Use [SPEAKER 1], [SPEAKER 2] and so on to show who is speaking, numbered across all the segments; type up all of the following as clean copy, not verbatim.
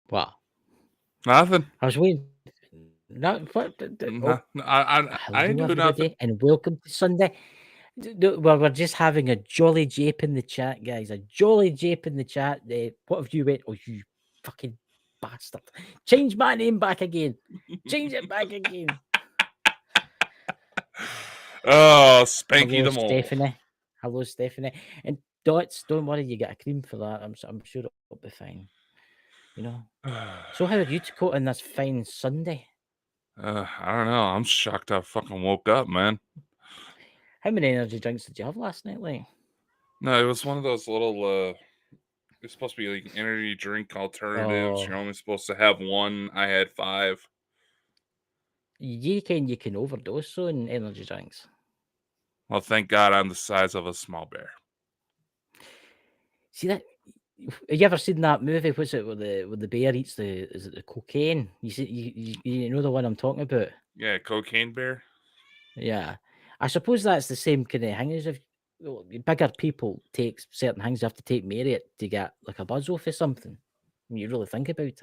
[SPEAKER 1] What?
[SPEAKER 2] Nothing.
[SPEAKER 1] I was waiting. No, what? Oh,
[SPEAKER 2] I ain't
[SPEAKER 1] hello,
[SPEAKER 2] doing nothing.
[SPEAKER 1] everybody, and welcome to Sunday. Well, we're just having a jolly jape in the chat, guys. A jolly jape in the chat. What have you went? Oh, you fucking bastard! Change my name back again. Change it back again.
[SPEAKER 2] Oh, Spanky
[SPEAKER 1] Hello,
[SPEAKER 2] the Mole.
[SPEAKER 1] Stephanie. Hello, Stephanie. And Dots, don't worry, you get a cream for that. I'm sure it'll be fine. You know. So, how are you two on this fine Sunday?
[SPEAKER 2] I don't know. I'm shocked I fucking woke up, man.
[SPEAKER 1] How many energy drinks did you have last night, like?
[SPEAKER 2] No, it was one of those little, it's supposed to be like energy drink alternatives.
[SPEAKER 1] Oh,
[SPEAKER 2] You're only supposed to have one. I had 5.
[SPEAKER 1] you can overdose on energy drinks.
[SPEAKER 2] Well, thank God I'm the size of a small bear.
[SPEAKER 1] See that? Have you ever seen that movie? What's it where the bear eats is it the cocaine? You see, you know the one I'm talking about?
[SPEAKER 2] Yeah, cocaine bear.
[SPEAKER 1] Yeah, I suppose that's the same kind of thing. As if bigger people take certain things, you have to take merit to get like a buzz off or something. When you really think about it,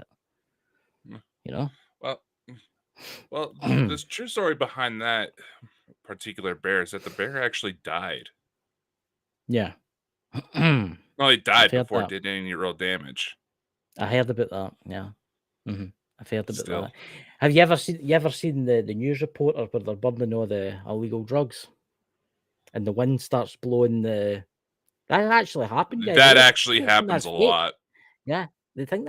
[SPEAKER 2] Mm,
[SPEAKER 1] you know.
[SPEAKER 2] Well, well, this true story behind that particular bear is that the bear actually died.
[SPEAKER 1] Yeah, I've
[SPEAKER 2] Well, it died
[SPEAKER 1] heard
[SPEAKER 2] before it
[SPEAKER 1] that.
[SPEAKER 2] did any real damage.
[SPEAKER 1] I heard about that. Yeah. hmm I've heard about
[SPEAKER 2] Still,
[SPEAKER 1] that. Have you ever seen the news reporter where they're burning all the illegal drugs and the wind starts blowing the that actually happened, guys. A
[SPEAKER 2] that
[SPEAKER 1] lot of
[SPEAKER 2] actually
[SPEAKER 1] people think
[SPEAKER 2] happens
[SPEAKER 1] that's
[SPEAKER 2] a
[SPEAKER 1] fake.
[SPEAKER 2] lot.
[SPEAKER 1] Yeah, they think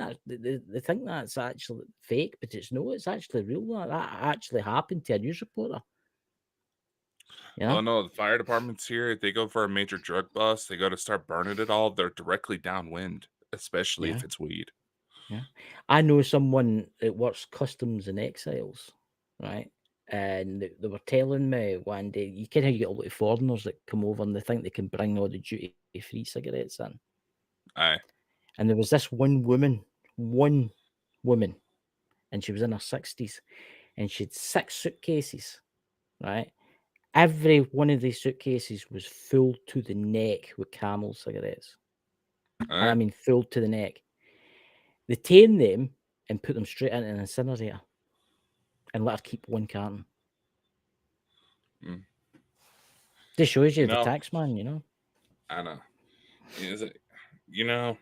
[SPEAKER 1] that's actually fake, but it's no, it's actually real. That actually happened to a news reporter. You
[SPEAKER 2] Oh
[SPEAKER 1] know?
[SPEAKER 2] no, the fire department's here. If they go for a major drug bust, they go to start burning it all. They're directly downwind, especially
[SPEAKER 1] Yeah,
[SPEAKER 2] if it's weed.
[SPEAKER 1] yeah. I know someone that works customs and exiles, right? And they were telling me one day, you can how you get a lot of foreigners that come over and they think they can bring all the duty free cigarettes in.
[SPEAKER 2] Aye.
[SPEAKER 1] And there was this one woman, and she was in her 60s, and she had 6 suitcases, right? Every one of these suitcases was full to the neck with Camel cigarettes. And I
[SPEAKER 2] Aye.
[SPEAKER 1] mean full to the neck. They tame them and put them straight into an incinerator and let her keep one carton.
[SPEAKER 2] Mm.
[SPEAKER 1] This shows
[SPEAKER 2] You
[SPEAKER 1] you the
[SPEAKER 2] know,
[SPEAKER 1] tax man, you know?
[SPEAKER 2] I know. Is it? You know,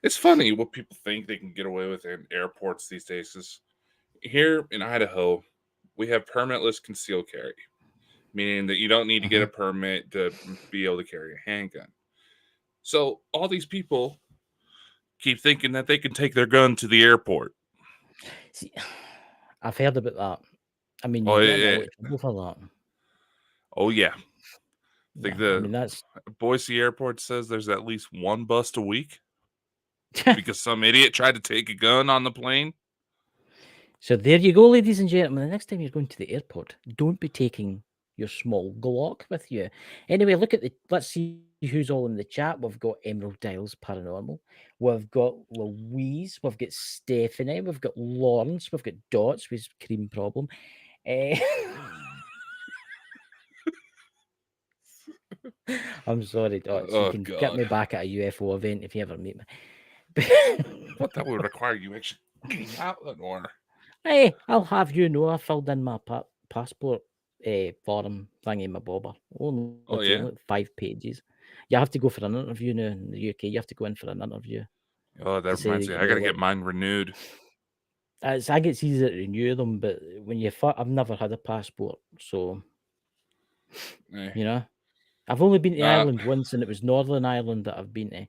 [SPEAKER 2] it's funny what people think they can get away with in airports these days. Is here in Idaho, we have permitless concealed carry, meaning that you don't need to get a
[SPEAKER 1] Mhm.
[SPEAKER 2] permit to be able to carry a handgun. So all these people keep thinking that they can take their gun to the airport.
[SPEAKER 1] See, I've heard about that. I mean,
[SPEAKER 2] Oh,
[SPEAKER 1] you get in a lot of trouble for
[SPEAKER 2] oh yeah. I
[SPEAKER 1] that.
[SPEAKER 2] think
[SPEAKER 1] Yeah, I
[SPEAKER 2] the
[SPEAKER 1] mean, that's
[SPEAKER 2] Boise airport says there's at least one bust a week because some idiot tried to take a gun on the plane.
[SPEAKER 1] so there you go, ladies and gentlemen. The next time you're going to the airport, don't be taking your small Glock with you. Anyway, let's see who's all in the chat. We've got Emerald Dials Paranormal. We've got Louise. We've got Stephanie. We've got Lawrence. We've got Dots with cream problem. Eh, I'm sorry, Dots. You
[SPEAKER 2] Oh
[SPEAKER 1] can get
[SPEAKER 2] God.
[SPEAKER 1] me back at a UFO event if you ever meet me.
[SPEAKER 2] What that would require you actually getting out the door.
[SPEAKER 1] Hey, I'll have you know I filled in my passport form thingy, my bobber. Only
[SPEAKER 2] Oh
[SPEAKER 1] taking
[SPEAKER 2] yeah.
[SPEAKER 1] like 5 pages. You have to go for an interview now in the UK. You have to go in for an interview
[SPEAKER 2] Oh,
[SPEAKER 1] to
[SPEAKER 2] that
[SPEAKER 1] say
[SPEAKER 2] reminds
[SPEAKER 1] that
[SPEAKER 2] me.
[SPEAKER 1] you
[SPEAKER 2] I
[SPEAKER 1] know,
[SPEAKER 2] gotta get
[SPEAKER 1] like
[SPEAKER 2] mine renewed.
[SPEAKER 1] I think it's easier to renew them, but when I've never had a passport, so
[SPEAKER 2] Eh.
[SPEAKER 1] you know, I've only been to
[SPEAKER 2] Nah,
[SPEAKER 1] Ireland once, and it was Northern Ireland that I've been to,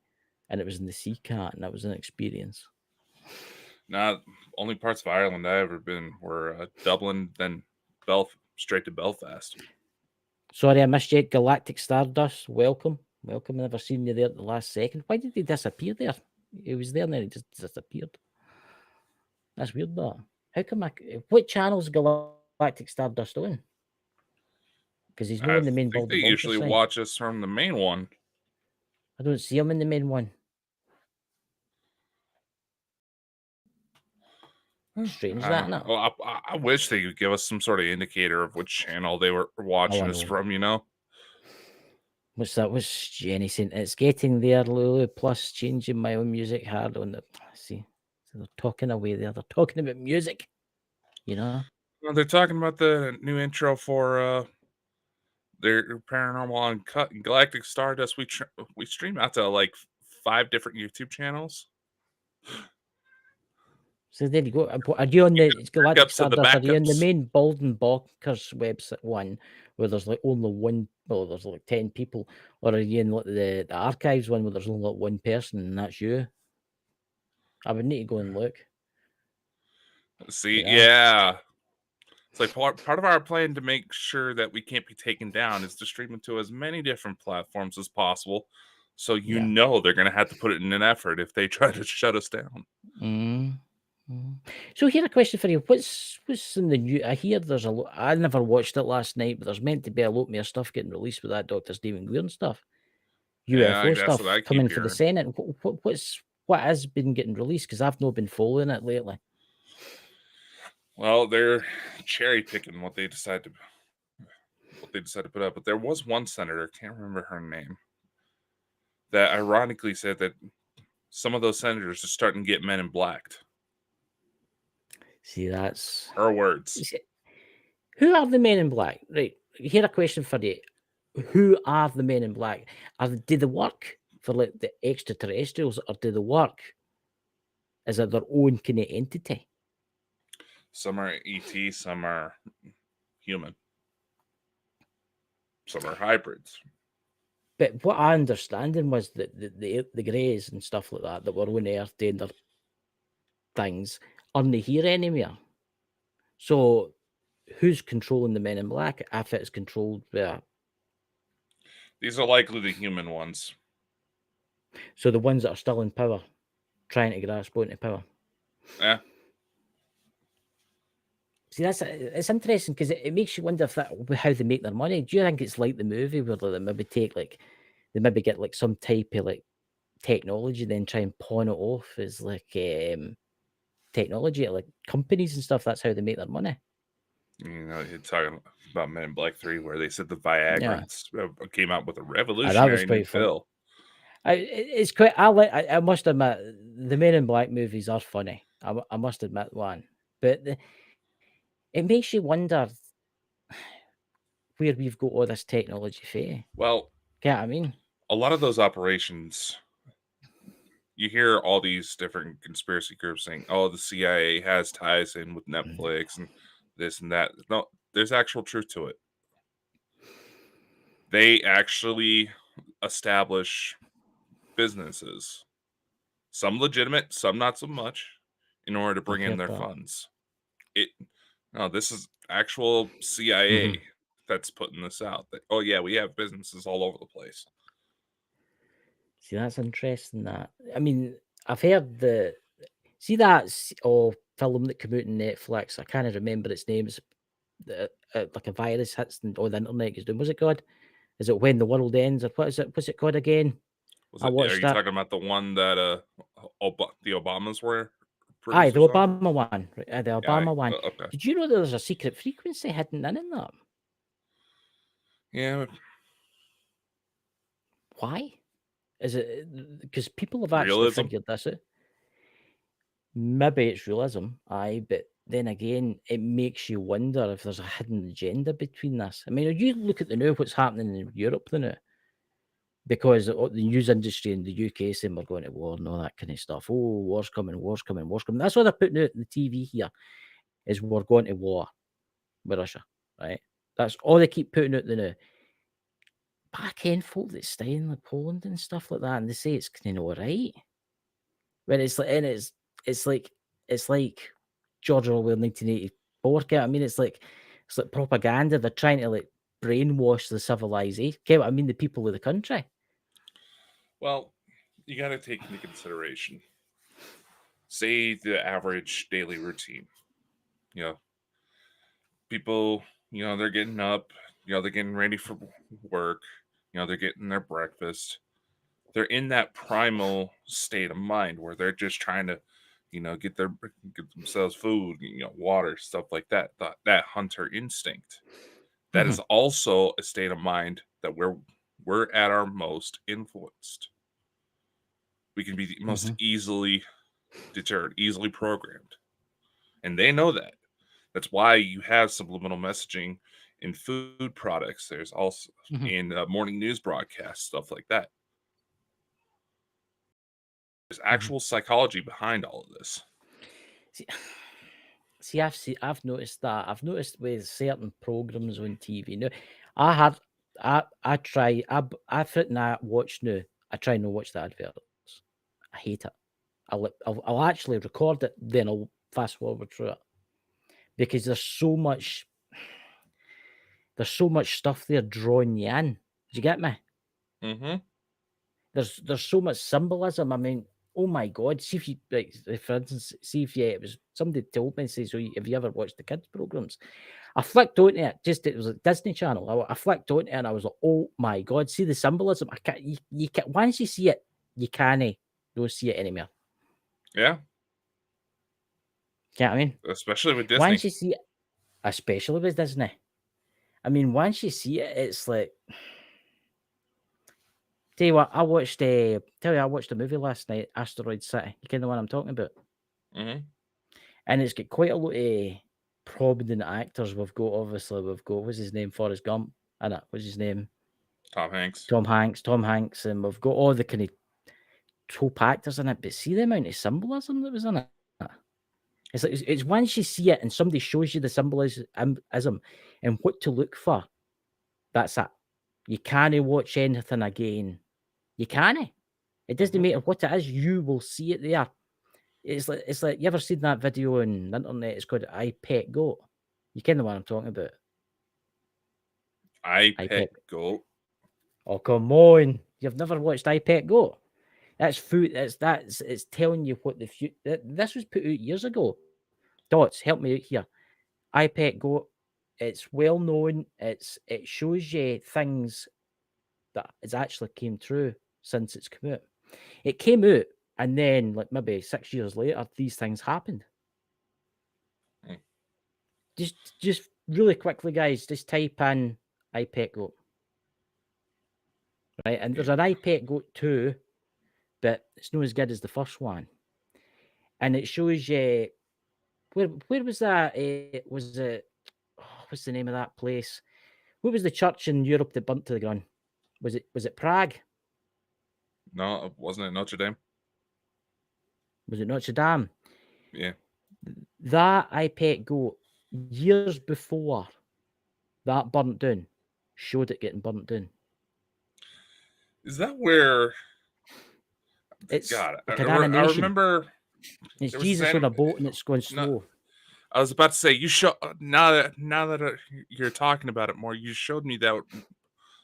[SPEAKER 1] and it was in the Sea Cat, and that was an experience.
[SPEAKER 2] nah. Only parts of Ireland I ever been were Dublin, then straight to Belfast.
[SPEAKER 1] Sorry, I missed you. Galactic Stardust, welcome. Welcome. Never seen you there at the last second. Why did he disappear there? He was there and then he just disappeared. That's weird, that. How come what channel's Galactic Stardust on? Because he's no
[SPEAKER 2] I
[SPEAKER 1] in the main
[SPEAKER 2] think
[SPEAKER 1] World
[SPEAKER 2] they
[SPEAKER 1] of Bonkers
[SPEAKER 2] usually
[SPEAKER 1] thing.
[SPEAKER 2] watch us from the main one.
[SPEAKER 1] I don't see him in the main one. Strange
[SPEAKER 2] I
[SPEAKER 1] that,
[SPEAKER 2] don't.
[SPEAKER 1] innit?
[SPEAKER 2] Well, I wish they could give us some sort of indicator of which channel they were
[SPEAKER 1] Oh, I
[SPEAKER 2] watching us
[SPEAKER 1] know.
[SPEAKER 2] from. You know.
[SPEAKER 1] What's that? What's Jenny saying? It's getting there, Lulu. Plus, changing my own music hard on the. See, They're talking away there. They're talking about music, you know?
[SPEAKER 2] Well, they're talking about the new intro for their Paranormal Uncut and Galactic Stardust. We stream out to like 5 different YouTube channels.
[SPEAKER 1] So there you go. Are you on
[SPEAKER 2] You
[SPEAKER 1] the
[SPEAKER 2] got
[SPEAKER 1] Galactic
[SPEAKER 2] backups of the
[SPEAKER 1] Stardust? Are you on the
[SPEAKER 2] backups.
[SPEAKER 1] main Bald and Bonkers website one where there's like only one? Well, there's like 10 people, or are you in like the archives one where there's only like one person and that's you? I would need to go and look.
[SPEAKER 2] See,
[SPEAKER 1] Yeah.
[SPEAKER 2] yeah. It's like part of our plan to make sure that we can't be taken down is to stream it to as many different platforms as possible. So
[SPEAKER 1] Yeah.
[SPEAKER 2] they're gonna have to put it in an effort if they try to shut us down.
[SPEAKER 1] Mm. So here a question for you. What's in the new? I hear there's a lot. I never watched it last night, but there's meant to be a lot more stuff getting released with that Dr. Stephen Greer and stuff.
[SPEAKER 2] Yeah,
[SPEAKER 1] UFO
[SPEAKER 2] that's what
[SPEAKER 1] stuff
[SPEAKER 2] I keep
[SPEAKER 1] coming for the
[SPEAKER 2] hearing.
[SPEAKER 1] Senate. What has been getting released? Because I've not been following it lately.
[SPEAKER 2] Well, they're cherry picking what they decide to put up. But there was one senator, can't remember her name, that ironically said that some of those senators are starting to get men in blacked.
[SPEAKER 1] See, that's
[SPEAKER 2] Her words.
[SPEAKER 1] see, who are the men in black? Right. Here a question for you. Who are the men in black? Do they work for like the extraterrestrials, or do they work as their own kind of entity?
[SPEAKER 2] Some are ET, some are human, some are hybrids.
[SPEAKER 1] But what I understanding was that the greys and stuff like that were on Earth doing their things aren't here anymore. So who's controlling the men in black if it's controlled by
[SPEAKER 2] These are likely the human ones.
[SPEAKER 1] so the ones that are still in power, trying to grasp onto power?
[SPEAKER 2] Yeah.
[SPEAKER 1] See, it's interesting because it makes you wonder if that how they make their money. Do you think it's like the movie where they maybe take they maybe get like some type of like technology, then try and pawn it off as like technology at like companies and stuff? That's how they make their money.
[SPEAKER 2] You're talking about Men in Black 3, where they said the
[SPEAKER 1] Yeah,
[SPEAKER 2] Viagrants came out with a
[SPEAKER 1] that was
[SPEAKER 2] revolutionary new
[SPEAKER 1] quite fun.
[SPEAKER 2] pill.
[SPEAKER 1] It's quite. I must admit, the Men in Black movies are funny. I must admit one, but it makes you wonder where we've got all this technology for.
[SPEAKER 2] Well,
[SPEAKER 1] Get what I mean?
[SPEAKER 2] a lot of those operations, you hear all these different conspiracy groups saying, oh, the CIA has ties in with Netflix and this and that. No, there's actual truth to it. They actually establish businesses, some legitimate, some not so much, in order to
[SPEAKER 1] I've
[SPEAKER 2] bring in
[SPEAKER 1] heard
[SPEAKER 2] their
[SPEAKER 1] that.
[SPEAKER 2] funds. It no, this is actual
[SPEAKER 1] Mhm.
[SPEAKER 2] CIA that's putting this out. That, oh yeah, we have businesses all over the place.
[SPEAKER 1] See, that's interesting. That I mean, I've heard see that film that came out on Netflix. I can't remember its name. It's like a virus hits on the internet. Is doing. Was it called? Is it When the World Ends, or what is it? What's it called again?
[SPEAKER 2] Was
[SPEAKER 1] I
[SPEAKER 2] it? Are
[SPEAKER 1] watched
[SPEAKER 2] you
[SPEAKER 1] that.
[SPEAKER 2] talking about the one that the Obamas were
[SPEAKER 1] Aye, the
[SPEAKER 2] producers on?
[SPEAKER 1] Obama one. Right, the
[SPEAKER 2] Yeah.
[SPEAKER 1] Obama one.
[SPEAKER 2] Okay.
[SPEAKER 1] Did you know there was a secret frequency hidden in that?
[SPEAKER 2] Yeah.
[SPEAKER 1] Why? Is it because people have actually
[SPEAKER 2] Realism.
[SPEAKER 1] figured this out? Maybe it's realism, aye, but then again, it makes you wonder if there's a hidden agenda between this. I mean, you look at the now what's happening in Europe the now, because the news industry in the UK saying we're going to war and all that kind of stuff. Oh, war's coming, war's coming, war's coming. That's what they're putting out on the TV here. Is we're going to war with Russia, right? That's all they keep putting out the now. Back in folk that stay in like Poland and stuff like that, and they say it's kind of all right. When it's like, and it's like George Orwell 1984. Get what I mean? It's like propaganda. They're trying to like brainwash the civilization. Get what I mean? The people of the country.
[SPEAKER 2] Well, you got to take into consideration, say, the average daily routine. You know, people, they're getting up, they're getting ready for work, they're getting their breakfast. They're in that primal state of mind where they're just trying to, get themselves food, water, stuff like that. That hunter instinct. That is
[SPEAKER 1] Mhm,
[SPEAKER 2] also a state of mind that we're at our most influenced. We can be the most
[SPEAKER 1] mhm.
[SPEAKER 2] easily deterred, easily programmed. And they know that. That's why you have subliminal messaging in food products. There's also
[SPEAKER 1] Mhm,
[SPEAKER 2] in morning news broadcasts, stuff like that. There's
[SPEAKER 1] mhm.
[SPEAKER 2] actual psychology behind all of this.
[SPEAKER 1] See, I've noticed that. I've noticed with certain programs on TV. Now, I had, I try, I fit and I watch now. I try not watch the adverts. I hate it. I'll actually record it, then I'll fast forward through it because there's so much stuff there drawing you in. Do you get me?
[SPEAKER 2] Mm-hmm.
[SPEAKER 1] There's so much symbolism. I mean, oh my God! See if you, like, for instance, see if you, it was somebody told me, says, "So have you ever watched the kids programs?" I flicked onto it. It was a Disney Channel. I flicked onto it and I was like, "Oh my God! See the symbolism. I can't. You can't. Once you see it, you can't don't see it anymore.
[SPEAKER 2] Yeah,
[SPEAKER 1] You know what I mean?
[SPEAKER 2] especially with Disney.
[SPEAKER 1] Once you see it, especially with Disney. I mean, once you see it, it's like, tell you what, I watched a movie last night, Asteroid City. You kind of what I'm talking about,
[SPEAKER 2] Mm-hmm.
[SPEAKER 1] and it's got quite a lot of prominent actors. We've got what's his name, Forrest Gump, and what's his name,
[SPEAKER 2] Tom Hanks.
[SPEAKER 1] Tom Hanks, and we've got all the kind of top actors in it. But see the amount of symbolism that was in it. It's like it's once you see it and somebody shows you the symbolism and what to look for. That's it. You can't watch anything again. You can't. It doesn't
[SPEAKER 2] Mm-hmm.
[SPEAKER 1] matter what it is, you will see it there. It's like you ever seen that video on the internet? It's called I Pet Goat. You kind of what I'm talking about.
[SPEAKER 2] I
[SPEAKER 1] I
[SPEAKER 2] Pet
[SPEAKER 1] Pet.
[SPEAKER 2] Goat.
[SPEAKER 1] Oh come on! You've never watched I Pet Goat? That's food. It's telling you what the future. This was put out years ago. Dots, help me out here. I Pet Goat. It's well known. It shows you things that has actually came true since it's come out. It came out, and then like maybe 6 years later, these things happened.
[SPEAKER 2] Mm.
[SPEAKER 1] Just really quickly, guys, just type in iPet Goat, right? And there's
[SPEAKER 2] Yeah.
[SPEAKER 1] an iPet Goat 2, but it's not as good as the first one. And it shows you where was that? Was it what's the name of that place? What was the church in Europe that burnt to the ground? Was it Prague?
[SPEAKER 2] No, wasn't it Notre Dame?
[SPEAKER 1] Was it Notre Dame?
[SPEAKER 2] Yeah.
[SPEAKER 1] That iPet Goat years before that burnt down showed it getting burnt down.
[SPEAKER 2] Is that where?
[SPEAKER 1] It's
[SPEAKER 2] God,
[SPEAKER 1] like an
[SPEAKER 2] I
[SPEAKER 1] animation.
[SPEAKER 2] remember
[SPEAKER 1] It's
[SPEAKER 2] there was this
[SPEAKER 1] Jesus on
[SPEAKER 2] anim.
[SPEAKER 1] a boat and it's going
[SPEAKER 2] No,
[SPEAKER 1] slow.
[SPEAKER 2] I was about to say you show now that you're talking about it more. You showed me that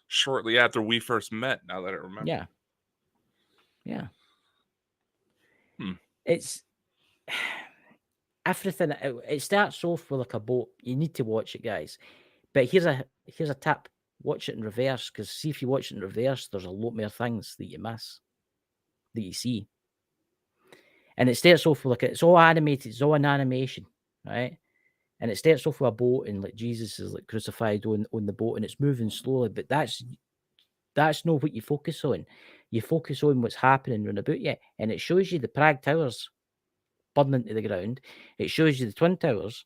[SPEAKER 2] shortly after we first met. Now that I remember.
[SPEAKER 1] Yeah, yeah.
[SPEAKER 2] Hmm.
[SPEAKER 1] It's everything. It starts off with like a boat. You need to watch it, guys. But here's a tip: watch it in reverse. Because see, if you watch it in reverse, there's a lot more things that you miss that you see. And it starts off with like it's all animated. It's all an animation, right? And it starts off with a boat, and like Jesus is like crucified on the boat, and it's moving slowly. But that's not what you focus on. You focus on what's happening round about you, and it shows you the Prague Towers burning to the ground. It shows you the Twin Towers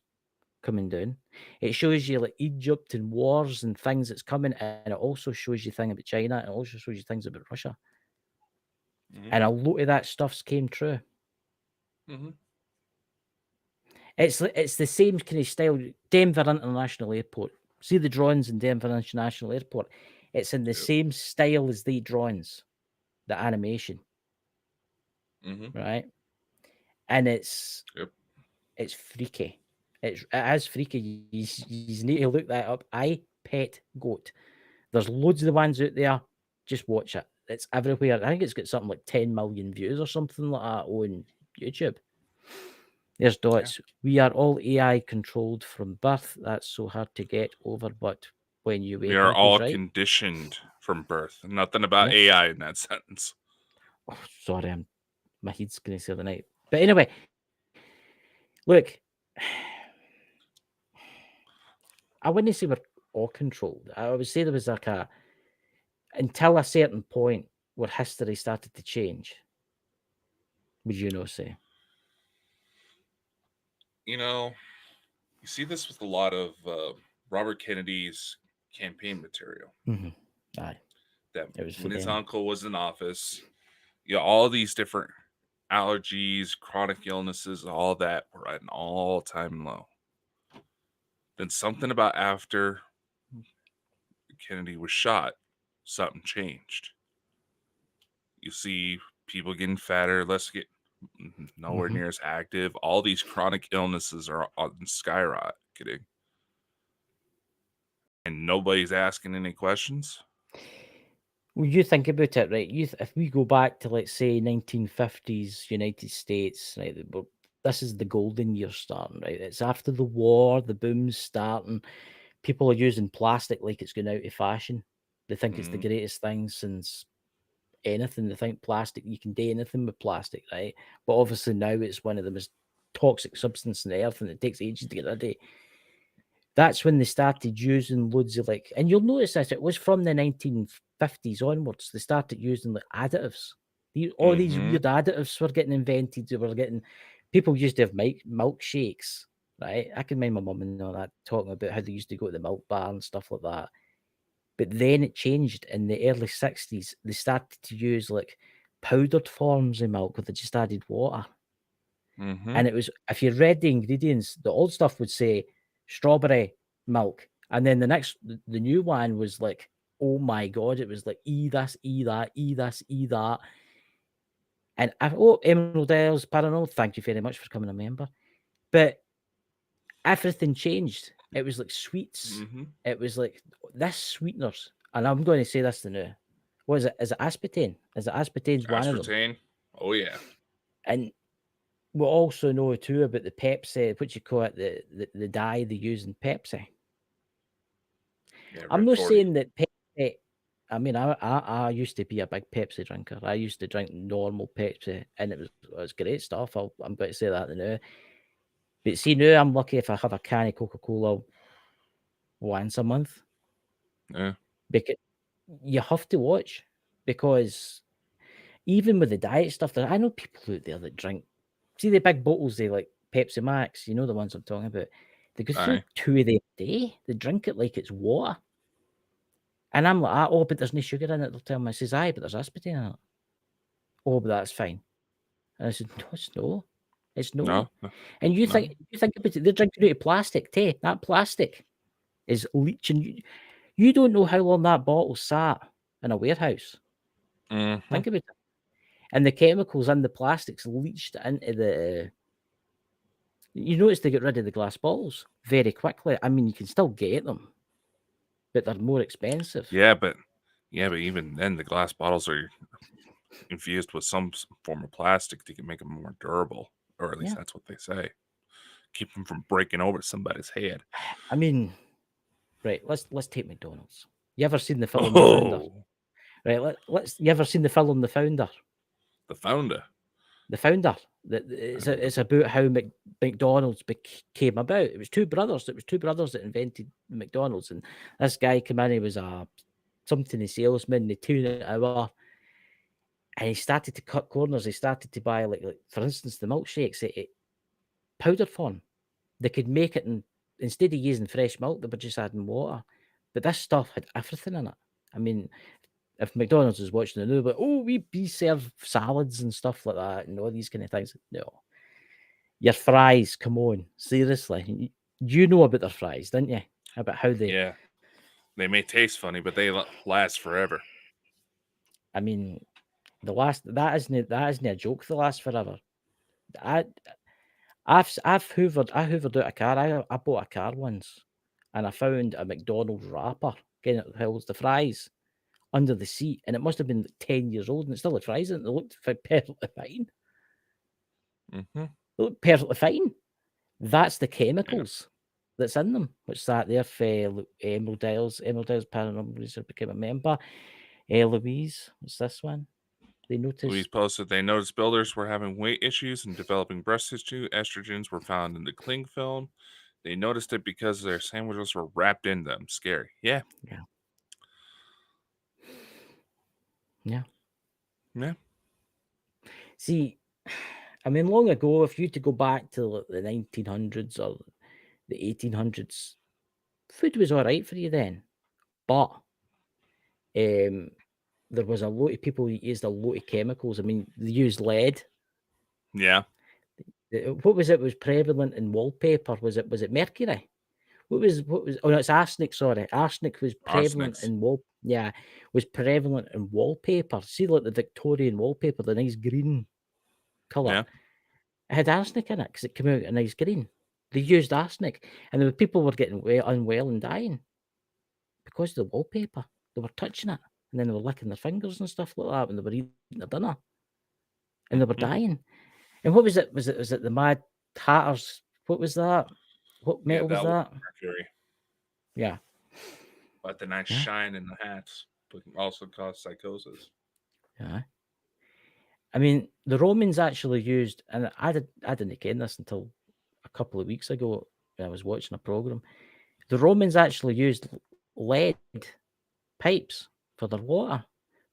[SPEAKER 1] coming down. It shows you like Egypt and wars and things that's coming, and it also shows you things about China, and it also shows you things about Russia.
[SPEAKER 2] Mm-hmm.
[SPEAKER 1] And a lot of that stuff's came true.
[SPEAKER 2] Mm-hmm.
[SPEAKER 1] It's the same kind of style. Denver International Airport. See the drawings in Denver International Airport. It's in the
[SPEAKER 2] Yep.
[SPEAKER 1] same style as the drawings, the animation,
[SPEAKER 2] Mm-hmm.
[SPEAKER 1] right? And it's
[SPEAKER 2] Yep.
[SPEAKER 1] freaky. It is freaky. You need to look that up. I Pet Goat. There's loads of the ones out there. Just watch it. It's everywhere. I think it's got something like 10 million views or something like that on YouTube. There's
[SPEAKER 2] Yeah.
[SPEAKER 1] dots. We are all AI controlled from birth. That's so hard to get over, but when you
[SPEAKER 2] We
[SPEAKER 1] wake
[SPEAKER 2] are
[SPEAKER 1] up, he's
[SPEAKER 2] all
[SPEAKER 1] right.
[SPEAKER 2] conditioned from birth. Nothing about
[SPEAKER 1] Yep.
[SPEAKER 2] AI in that sentence.
[SPEAKER 1] Oh, sorry, my head's going to say the night. But anyway, look, I wouldn't say we're all controlled. I would say there was like until a certain point where history started to change. Would you not say?
[SPEAKER 2] You know, you see this with a lot of Robert Kennedy's campaign material.
[SPEAKER 1] Mhm. Aye,
[SPEAKER 2] That
[SPEAKER 1] it was for
[SPEAKER 2] when his
[SPEAKER 1] them.
[SPEAKER 2] uncle was in office, all these different allergies, chronic illnesses, all that were at an all-time low. Then something about after Kennedy was shot, something changed. You see people getting fatter, less get nowhere
[SPEAKER 1] Mhm.
[SPEAKER 2] near as active. All these chronic illnesses are on skyrocketing, and nobody's asking any questions.
[SPEAKER 1] Well, you think about it, right? If we go back to, let's say, 1950s United States, right? This is the golden year starting, right? It's after the war, the boom's starting. People are using plastic like it's going out of fashion. They think it's the
[SPEAKER 2] Mm,
[SPEAKER 1] greatest thing since anything. They think plastic, you can do anything with plastic, right? But obviously now it's one of the most toxic substances on the earth, and it takes ages to get rid of. That's when they started using loads of and you'll notice this, it was from the 1950s onwards, they started using additives. All these
[SPEAKER 2] mm-hmm.
[SPEAKER 1] weird additives were getting invented. They were getting, people used to have milkshakes, right? I can mind my mum and all that talking about how they used to go to the milk bar and stuff like that. But then it changed in the early 60s. They started to use powdered forms of milk where they just added water.
[SPEAKER 2] Mm-hmm.
[SPEAKER 1] And it was, if you read the ingredients, the old stuff would say strawberry milk. And then the new one was like, oh my God, it was like, E this, E that, E this, E that. And Emerald Isles Paranormal, thank you very much for coming a member. But everything changed. It was like sweets.
[SPEAKER 2] Mm-hmm.
[SPEAKER 1] It was like this sweeteners. And I'm going to say this to now. What is it? Is it aspartame? Is it aspartame's one of them?
[SPEAKER 2] Aspartame. Oh yeah.
[SPEAKER 1] And we also know too about the Pepsi, what you call it, the dye they use in Pepsi.
[SPEAKER 2] Yeah,
[SPEAKER 1] I'm
[SPEAKER 2] Red
[SPEAKER 1] not
[SPEAKER 2] 40.
[SPEAKER 1] saying that Pepsi. I mean, I used to be a big Pepsi drinker. I used to drink normal Pepsi, and it was great stuff. I'm going to say that now. But see, now I'm lucky if I have a can of Coca-Cola once a month,
[SPEAKER 2] Yeah.
[SPEAKER 1] because you have to watch, because even with the diet stuff, I know people out there that drink. See the big bottles, they like Pepsi Max. You know the ones I'm talking about. They go through
[SPEAKER 2] Aye.
[SPEAKER 1] 2 of them a day. They drink it like it's water. And I'm like, oh, but there's no sugar in it. They'll tell me, I says, aye, but there's aspartame in it. Oh, but that's fine. And I said, no, it's no. It's
[SPEAKER 2] No.
[SPEAKER 1] no.
[SPEAKER 2] No.
[SPEAKER 1] And
[SPEAKER 2] No.
[SPEAKER 1] you think about it, they're drinking out of plastic, too. That plastic is leaching. You don't know how long that bottle sat in a warehouse.
[SPEAKER 2] Mm-hmm.
[SPEAKER 1] Think about it. And the chemicals in the plastics leached into the. You notice they get rid of the glass bottles very quickly. I mean, you can still get them, but they're more expensive.
[SPEAKER 2] Yeah, but even then, the glass bottles are infused with some form of plastic to make them more durable, or at least
[SPEAKER 1] Yeah.
[SPEAKER 2] that's what they say. Keep them from breaking over somebody's head.
[SPEAKER 1] I mean, right, let's take McDonald's. You ever seen the film The Founder?
[SPEAKER 2] Oh,
[SPEAKER 1] Right, let's. You ever seen the film The Founder?
[SPEAKER 2] the founder.
[SPEAKER 1] The Founder. It's about how McDonald's came about. It was two brothers. It was two brothers that invented McDonald's, and this guy came in. He was a something a salesman. They tuned it over, and he started to cut corners. He started to buy like for instance the milkshakes. Powdered form. They could make it instead of using fresh milk, they were just adding water. But this stuff had everything in it. I mean, if McDonald's is watching the news, but oh, we serve salads and stuff like that and all these kind of things. No, your fries, come on, seriously. You know about their fries, didn't you? About how they.
[SPEAKER 2] Yeah, they may taste funny, but they last forever.
[SPEAKER 1] I mean, that isn't a joke. They last forever. I I hoovered out a car. I bought a car once, and I found a McDonald's wrapper. Again, it holds the fries under the seat, and it must have been 10 years old, and it still had fries in it. They looked perfectly fine.
[SPEAKER 2] Mm-hmm.
[SPEAKER 1] They looked perfectly fine. That's the
[SPEAKER 2] Yeah.
[SPEAKER 1] chemicals that's in them, which sat there for Emerald Isles. Emerald Isles Paranormal Research became a member. Louise, what's this one? They
[SPEAKER 2] Louise
[SPEAKER 1] noticed.
[SPEAKER 2] posted they noticed builders were having weight issues and developing breast tissue. Estrogens were found in the cling film. They noticed it because their sandwiches were wrapped in them. Scary. Yeah.
[SPEAKER 1] Yeah. Yeah.
[SPEAKER 2] Yeah.
[SPEAKER 1] See, I mean, long ago, if you to go back to like, the 1900s or the 1800s, food was all right for you then. But um, there was a lot of people who used a lot of chemicals. I mean, they used lead.
[SPEAKER 2] Yeah.
[SPEAKER 1] What was it was prevalent in wallpaper? Was it mercury? What was oh no, it's arsenic, sorry. Arsenic was prevalent
[SPEAKER 2] Arsenics.
[SPEAKER 1] in was prevalent in wallpaper. See like the Victorian wallpaper, the nice green colour.
[SPEAKER 2] Yeah.
[SPEAKER 1] It had arsenic in it because it came out a nice green. They used arsenic, and the people were getting unwell and dying because of the wallpaper. They were touching it, and then they were licking their fingers and stuff like that when they were eating their dinner, and they were
[SPEAKER 2] Mhm.
[SPEAKER 1] dying. And what was it? Was it the Mad Hatters? What was that? What
[SPEAKER 2] Yeah,
[SPEAKER 1] metal was
[SPEAKER 2] that was
[SPEAKER 1] that?
[SPEAKER 2] mercury.
[SPEAKER 1] Yeah,
[SPEAKER 2] But the nice
[SPEAKER 1] yeah,
[SPEAKER 2] shine in the hats can also cause psychosis.
[SPEAKER 1] yeah. I mean, the Romans actually used, and I didn't get this until a couple of weeks ago when I was watching a program. The Romans actually used lead pipes for their water.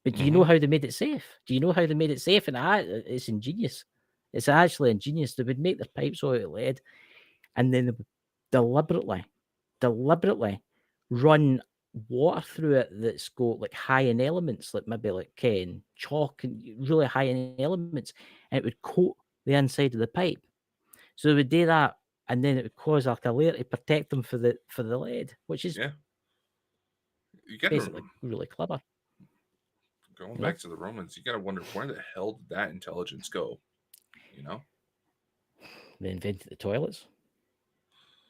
[SPEAKER 1] But do you know
[SPEAKER 2] Hmm.
[SPEAKER 1] how they made it safe? Do you know how they made it safe? And it's ingenious. It's actually ingenious. They would make their pipes all out of lead, and then they would deliberately run water through it that's got like high in elements, like maybe like chalk and really high in elements, and it would coat the inside of the pipe. So they would do that, and then it would cause like a layer to protect them for the lead, which is
[SPEAKER 2] Yeah. You gotta,
[SPEAKER 1] basically really clever.
[SPEAKER 2] going
[SPEAKER 1] You know,
[SPEAKER 2] back to the Romans, you gotta wonder where the hell did that intelligence go? You know?
[SPEAKER 1] they invented the toilets.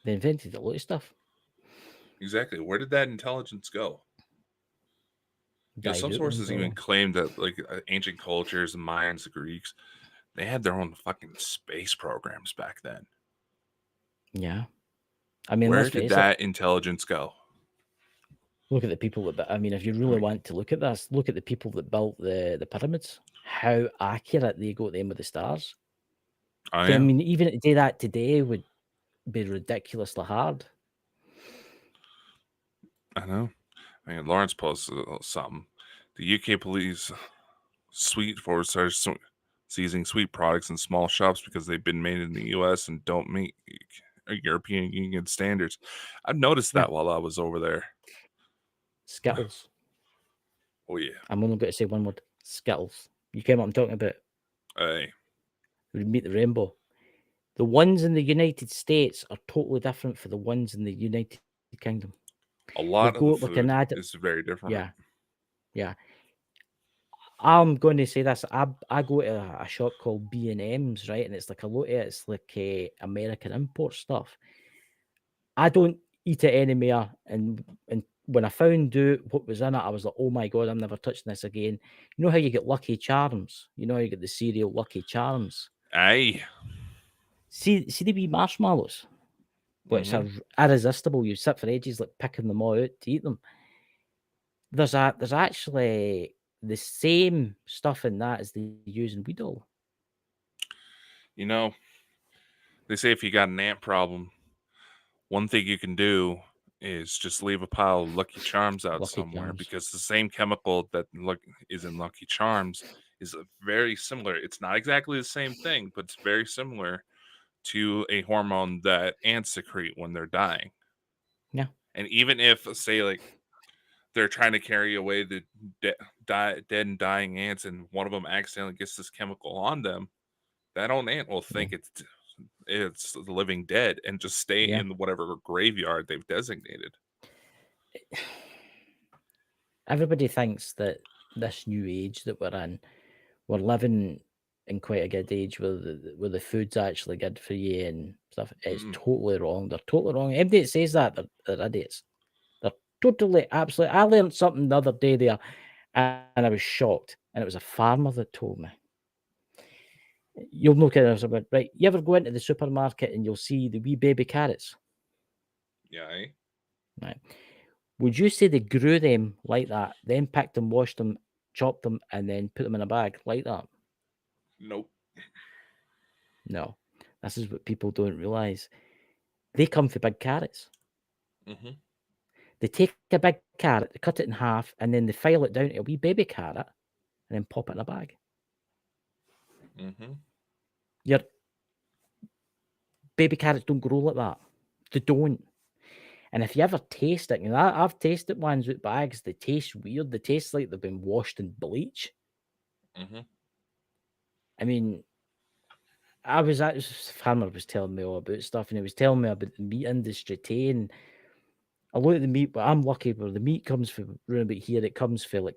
[SPEAKER 1] They invented a lot of stuff.
[SPEAKER 2] Exactly. Where did that intelligence go? Some
[SPEAKER 1] Died out of them,
[SPEAKER 2] sources even
[SPEAKER 1] probably.
[SPEAKER 2] claim that, like, ancient cultures, the Mayans, the Greeks, they had their own fucking space programs back then.
[SPEAKER 1] Yeah. I mean,
[SPEAKER 2] Where
[SPEAKER 1] let's
[SPEAKER 2] did
[SPEAKER 1] face it.
[SPEAKER 2] that intelligence go?
[SPEAKER 1] Look at the people that. I mean, if you
[SPEAKER 2] I
[SPEAKER 1] really
[SPEAKER 2] mean,
[SPEAKER 1] want to look at this, look at the people that built the pyramids. How accurate they got them with the stars.
[SPEAKER 2] oh
[SPEAKER 1] I
[SPEAKER 2] yeah,
[SPEAKER 1] mean, even to do that today would be ridiculously hard.
[SPEAKER 2] I know. I mean, Lawrence posted something. The UK police sweet for seizing sweet products in small shops because they've been made in the US and don't meet European Union standards. I've noticed
[SPEAKER 1] Yeah,
[SPEAKER 2] that while I was over there.
[SPEAKER 1] Skittles.
[SPEAKER 2] Oh yeah.
[SPEAKER 1] I'm only going to say one word: Skittles. You came up. I'm talking about.
[SPEAKER 2] Hey,
[SPEAKER 1] We meet the rainbow. The ones in the United States are totally different for the ones in the United Kingdom.
[SPEAKER 2] a
[SPEAKER 1] They've
[SPEAKER 2] lot of the
[SPEAKER 1] got like an
[SPEAKER 2] food
[SPEAKER 1] ad.
[SPEAKER 2] is very different.
[SPEAKER 1] Yeah, yeah. I'm going to say this. I go to a shop called B&M's, right? And it's like a lot of it's like American import stuff. I don't eat it anymore. And when I found out what was in it, I was like, oh my God, I'm never touching this again. You know how you get Lucky Charms? You know how you get the cereal Lucky Charms?
[SPEAKER 2] Hey.
[SPEAKER 1] See the wee marshmallows? Which
[SPEAKER 2] Mm-hmm.
[SPEAKER 1] are irresistible. You sit for ages like picking them all out to eat them. There's actually the same stuff in that as they use in weed oil.
[SPEAKER 2] You know, they say if you got an ant problem, one thing you can do is just leave a pile of Lucky Charms out
[SPEAKER 1] Lucky
[SPEAKER 2] somewhere
[SPEAKER 1] Charms.
[SPEAKER 2] because the same chemical that is in Lucky Charms is very similar. It's not exactly the same thing, but it's very similar to a hormone that ants secrete when they're dying.
[SPEAKER 1] Yeah.
[SPEAKER 2] And even if, say, like they're trying to carry away the dead and dying ants, and one of them accidentally gets this chemical on them, that old ant will
[SPEAKER 1] Yeah.
[SPEAKER 2] think it's the living dead and just stay
[SPEAKER 1] Yeah.
[SPEAKER 2] in whatever graveyard they've designated.
[SPEAKER 1] Everybody thinks that this new age that we're in, we're living in quite a good age where the food's actually good for you and stuff. It's
[SPEAKER 2] Mm,
[SPEAKER 1] totally wrong. They're totally wrong. Anybody that says that, they're idiots. They're totally, absolutely. I learned something the other day there, and I was shocked. And it was a farmer that told me. You'll know kind of about right. You ever go into the supermarket and you'll see the wee baby carrots,
[SPEAKER 2] yeah, eh?
[SPEAKER 1] right? Would you say they grew them like that, then picked them, washed them, chopped them, and then put them in a bag like that?
[SPEAKER 2] Nope.
[SPEAKER 1] No. This is what people don't realize. They come for big carrots.
[SPEAKER 2] Hmm.
[SPEAKER 1] They take a big carrot, they cut it in half, and then they file it down to a wee baby carrot and then pop it in a bag.
[SPEAKER 2] Hmm.
[SPEAKER 1] Your baby carrots don't grow like that. They don't. And if you ever taste it, I've tasted ones with bags, they taste weird. They taste like they've been washed in bleach.
[SPEAKER 2] Mm-hmm.
[SPEAKER 1] I mean, I was at farmer was telling me all about stuff, and he was telling me about the meat industry too. And a lot of the meat, but I'm lucky where the meat comes from round about here. It comes from like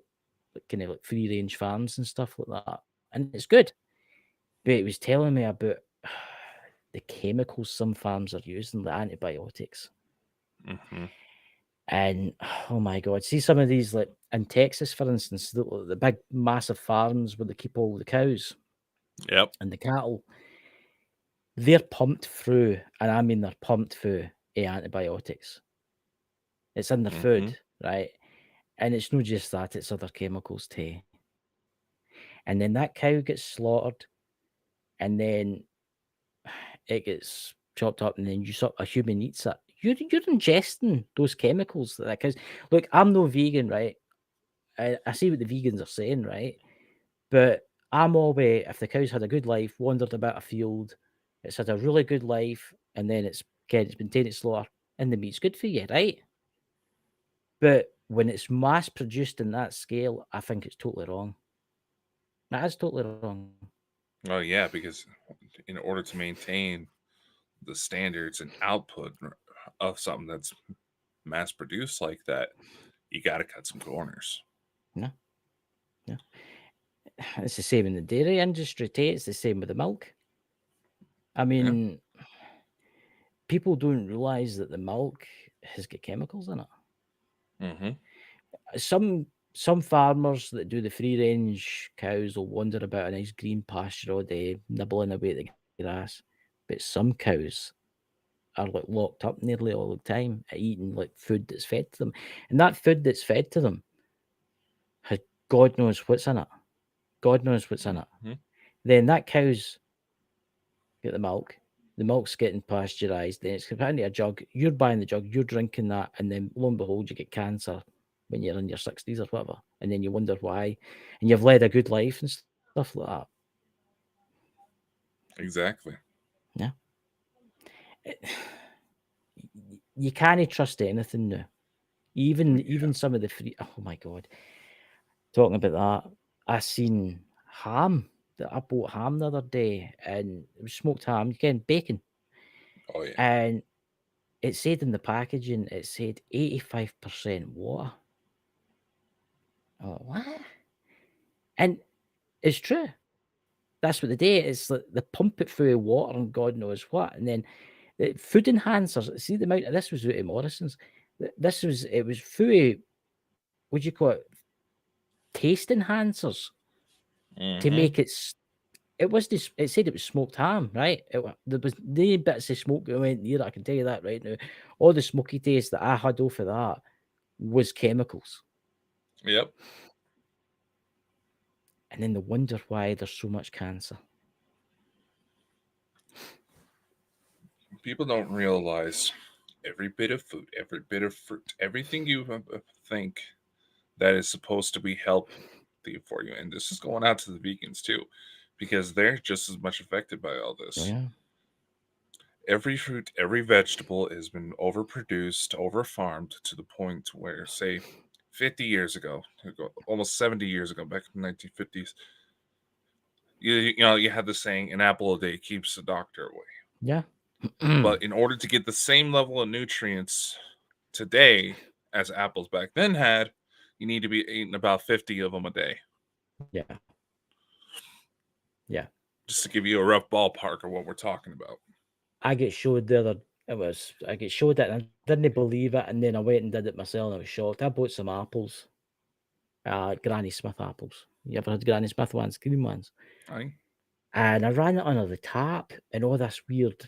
[SPEAKER 1] kind of like free range farms and stuff like that, and it's good. But he was telling me about the chemicals some farms are using, the antibiotics.
[SPEAKER 2] Mm-hmm.
[SPEAKER 1] And oh my god, see some of these like in Texas, for instance, the big massive farms where they keep all the cows
[SPEAKER 2] Yep.
[SPEAKER 1] and the cattle, they're pumped through, and I mean they're pumped through antibiotics. It's in their
[SPEAKER 2] Mm-hmm.
[SPEAKER 1] food, right? And it's not just that, it's other chemicals too. And then that cow gets slaughtered, and then it gets chopped up, and then a human eats it. You're ingesting those chemicals because look, I'm no vegan, right? I see what the vegans are saying, right? But I'm always, if the cow's had a good life, wandered about a field, it's had a really good life, and then it's been taken to slaughter, and the meat's good for you, right? But when it's mass produced in that scale, I think it's totally wrong. That is totally wrong.
[SPEAKER 2] Oh yeah, because in order to maintain the standards and output of something that's mass produced like that, you got to cut some corners.
[SPEAKER 1] No, no. It's the same in the dairy industry too. It's the same with the milk. I
[SPEAKER 2] Yeah.
[SPEAKER 1] mean, people don't realize that the milk has got chemicals in it.
[SPEAKER 2] Mm-hmm.
[SPEAKER 1] Some farmers that do the free range cows will wander about a nice green pasture all day, nibbling away at the grass. But some cows are like locked up nearly all the time at eating like food that's fed to them. And that food that's fed to them has God knows what's in it. God knows what's in it.
[SPEAKER 2] Mm-hmm.
[SPEAKER 1] Then that cow's get the milk's getting pasteurized, then it's put into a jug. You're buying the jug, you're drinking that, and then lo and behold, you get cancer when you're in your 60s or whatever. And then you wonder why. And you've led a good life and stuff like that.
[SPEAKER 2] Exactly.
[SPEAKER 1] Yeah. You can't trust anything now.
[SPEAKER 2] Yeah.
[SPEAKER 1] Even some of the free, oh my god. Talking about that, I seen ham. That I bought ham the other day, and it was smoked ham, again, bacon.
[SPEAKER 2] Oh yeah.
[SPEAKER 1] And it said in the packaging, it said 85% water. Oh, what? And it's true. That's what they do. It's like they pump it through water and God knows what. And then the food enhancers. See the amount of this was out of Morrison's. It was through, what do you call it? Taste enhancers to
[SPEAKER 2] Mm-hmm.
[SPEAKER 1] make it. It was this. It said it was smoked ham, right? There was no bits of smoke that went near it. I can tell you that right now. All the smoky taste that I had off of that was chemicals.
[SPEAKER 2] Yep.
[SPEAKER 1] And then they wonder why there's so much cancer.
[SPEAKER 2] People don't realize every bit of food, every bit of fruit, everything you think that is supposed to be healthy for you. And this is going out to the vegans too, because they're just as much affected by all
[SPEAKER 1] Oh
[SPEAKER 2] this.
[SPEAKER 1] yeah,
[SPEAKER 2] Every fruit, every vegetable has been overproduced, overfarmed to the point where, say, 50 years ago, almost 70 years ago, back in the 1950s, you had the saying, an apple a day keeps the doctor away.
[SPEAKER 1] yeah.
[SPEAKER 2] But in order to get the same level of nutrients today as apples back then had, you need to be eating about 50 of them a day.
[SPEAKER 1] Yeah, yeah.
[SPEAKER 2] Just to give you a rough ballpark of what we're talking about.
[SPEAKER 1] I get showed the other. I get showed it, and I didn't believe it, and then I went and did it myself, and I was shocked. I bought some apples, Granny Smith apples. You ever had Granny Smith ones, green ones?
[SPEAKER 2] Right?
[SPEAKER 1] And I ran it under the tap, and all this weird.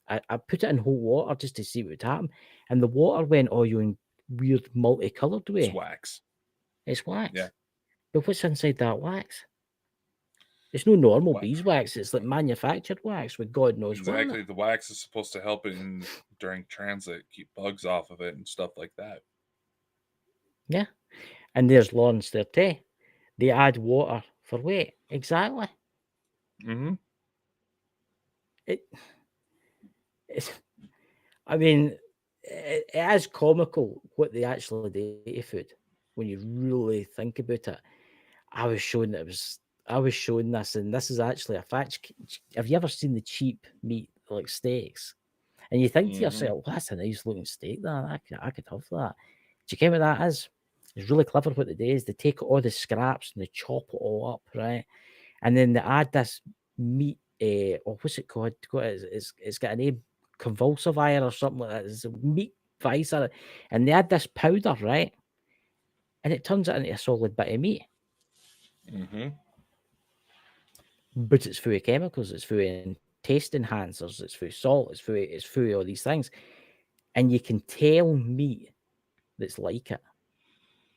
[SPEAKER 1] I put it in hot water just to see what would happen, and the water went all you in weird multicolored
[SPEAKER 2] It's
[SPEAKER 1] way.
[SPEAKER 2] wax.
[SPEAKER 1] It's
[SPEAKER 2] Yeah.
[SPEAKER 1] wax. But what's inside that wax? It's no normal
[SPEAKER 2] What?
[SPEAKER 1] beeswax. It's like manufactured wax with God knows what in it.
[SPEAKER 2] Exactly. The wax is supposed to help it in during transit, keep bugs off of it and stuff like that.
[SPEAKER 1] Yeah. And there's Lawrence there too. They add water for weight. Exactly.
[SPEAKER 2] Mm-hmm.
[SPEAKER 1] it, it's, I mean, it is comical what they actually do to food when you really think about it. I was shown that it was. I was shown this, and this is actually a fact. Have you ever seen the cheap meat like steaks? And you think to
[SPEAKER 2] Hmm.
[SPEAKER 1] yourself, well, that's a nice looking steak. That I could have that. Do you get what that is? It's really clever what they do is they take all the scraps and they chop it all up, right? And then they add this meat. Or what's it called? It's got a name, convulsive iron or something like that. It's a meat visor, and they add this powder, right? And it turns it into a solid bit of meat.
[SPEAKER 2] Hmm.
[SPEAKER 1] But it's full of chemicals. It's full of taste enhancers. It's full of salt. It's full of all these things, and you can tell meat that's like it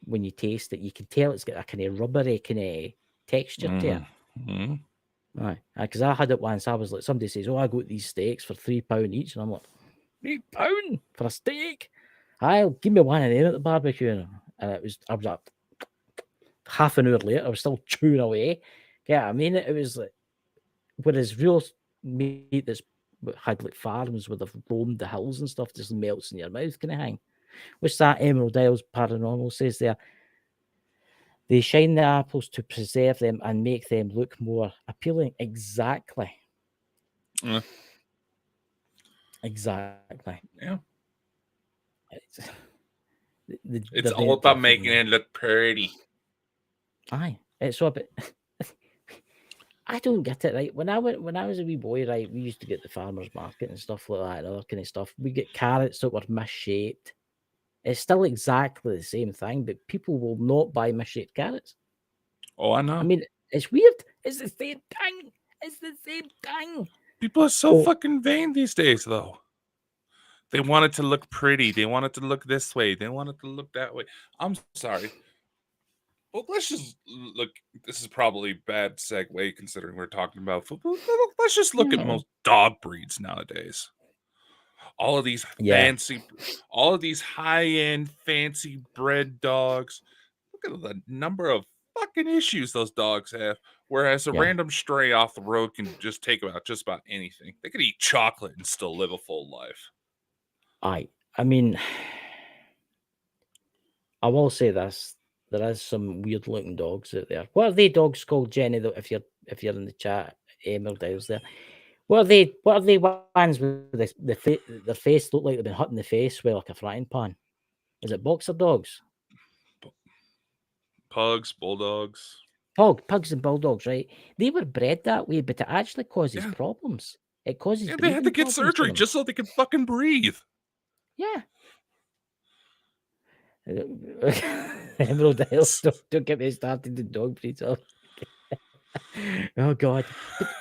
[SPEAKER 1] when you taste it. You can tell it's got a kind of rubbery kind of texture to it.
[SPEAKER 2] Hmm.
[SPEAKER 1] Aye, because I had it once. I was like, somebody says, "Oh, I got these steaks for £3 each," and I'm like, £3 for a steak? I'll give me one of them at the barbecue, and it was. I was like, half an hour later, I was still chewing away. Yeah, I mean, it was like, whereas real meat that's had like farms where they've roamed the hills and stuff just melts in your mouth, kind of thing. What's that Emerald Isles Paranormal says there? They shine the apples to preserve them and make them look more appealing. Exactly.
[SPEAKER 2] Yeah.
[SPEAKER 1] Exactly. It's,
[SPEAKER 2] It's
[SPEAKER 1] they're
[SPEAKER 2] all
[SPEAKER 1] meant
[SPEAKER 2] about
[SPEAKER 1] to
[SPEAKER 2] making it look pretty.
[SPEAKER 1] Aye. It's so a bit. I don't get it, right? When I was a wee boy, right, we used to get the farmers market and stuff like that and other kind of stuff. We get carrots that were misshaped. It's still exactly the same thing, but people will not buy misshaped carrots.
[SPEAKER 2] Oh, I
[SPEAKER 1] I
[SPEAKER 2] know.
[SPEAKER 1] mean, it's weird. It's the same thing. It's the same thing.
[SPEAKER 2] People are so
[SPEAKER 1] Oh,
[SPEAKER 2] fucking vain these days, though. They want it to look pretty. They want it to look this way. They want it to look that way. I'm sorry. Well, let's just look. This is probably bad segue considering we're talking about football. Let's just look at
[SPEAKER 1] yeah.
[SPEAKER 2] most dog breeds nowadays. All of these
[SPEAKER 1] Yeah.
[SPEAKER 2] fancy, all of these high-end fancy bred dogs. Look at the number of fucking issues those dogs have. Whereas a
[SPEAKER 1] Yeah.
[SPEAKER 2] random stray off the road can just take about just about anything. They could eat chocolate and still live a full life.
[SPEAKER 1] I mean, I will say this. There is some weird looking dogs out there. What are they dogs called, Jenny, though, if you're in the chat, Emerald Isles there? What are they? What are they ones with their face look like they've been hit in the face with like a frying pan? Is it boxer dogs?
[SPEAKER 2] Pugs, bulldogs.
[SPEAKER 1] Pugs and bulldogs, right? They were bred that way, but it actually causes
[SPEAKER 2] Yeah.
[SPEAKER 1] problems. It causes
[SPEAKER 2] Yeah, they had to
[SPEAKER 1] breathing
[SPEAKER 2] get
[SPEAKER 1] problems for
[SPEAKER 2] surgery
[SPEAKER 1] them.
[SPEAKER 2] just so they could fucking breathe.
[SPEAKER 1] Yeah. Emerald Isles, don't get me started the dog breeds. Oh, oh God.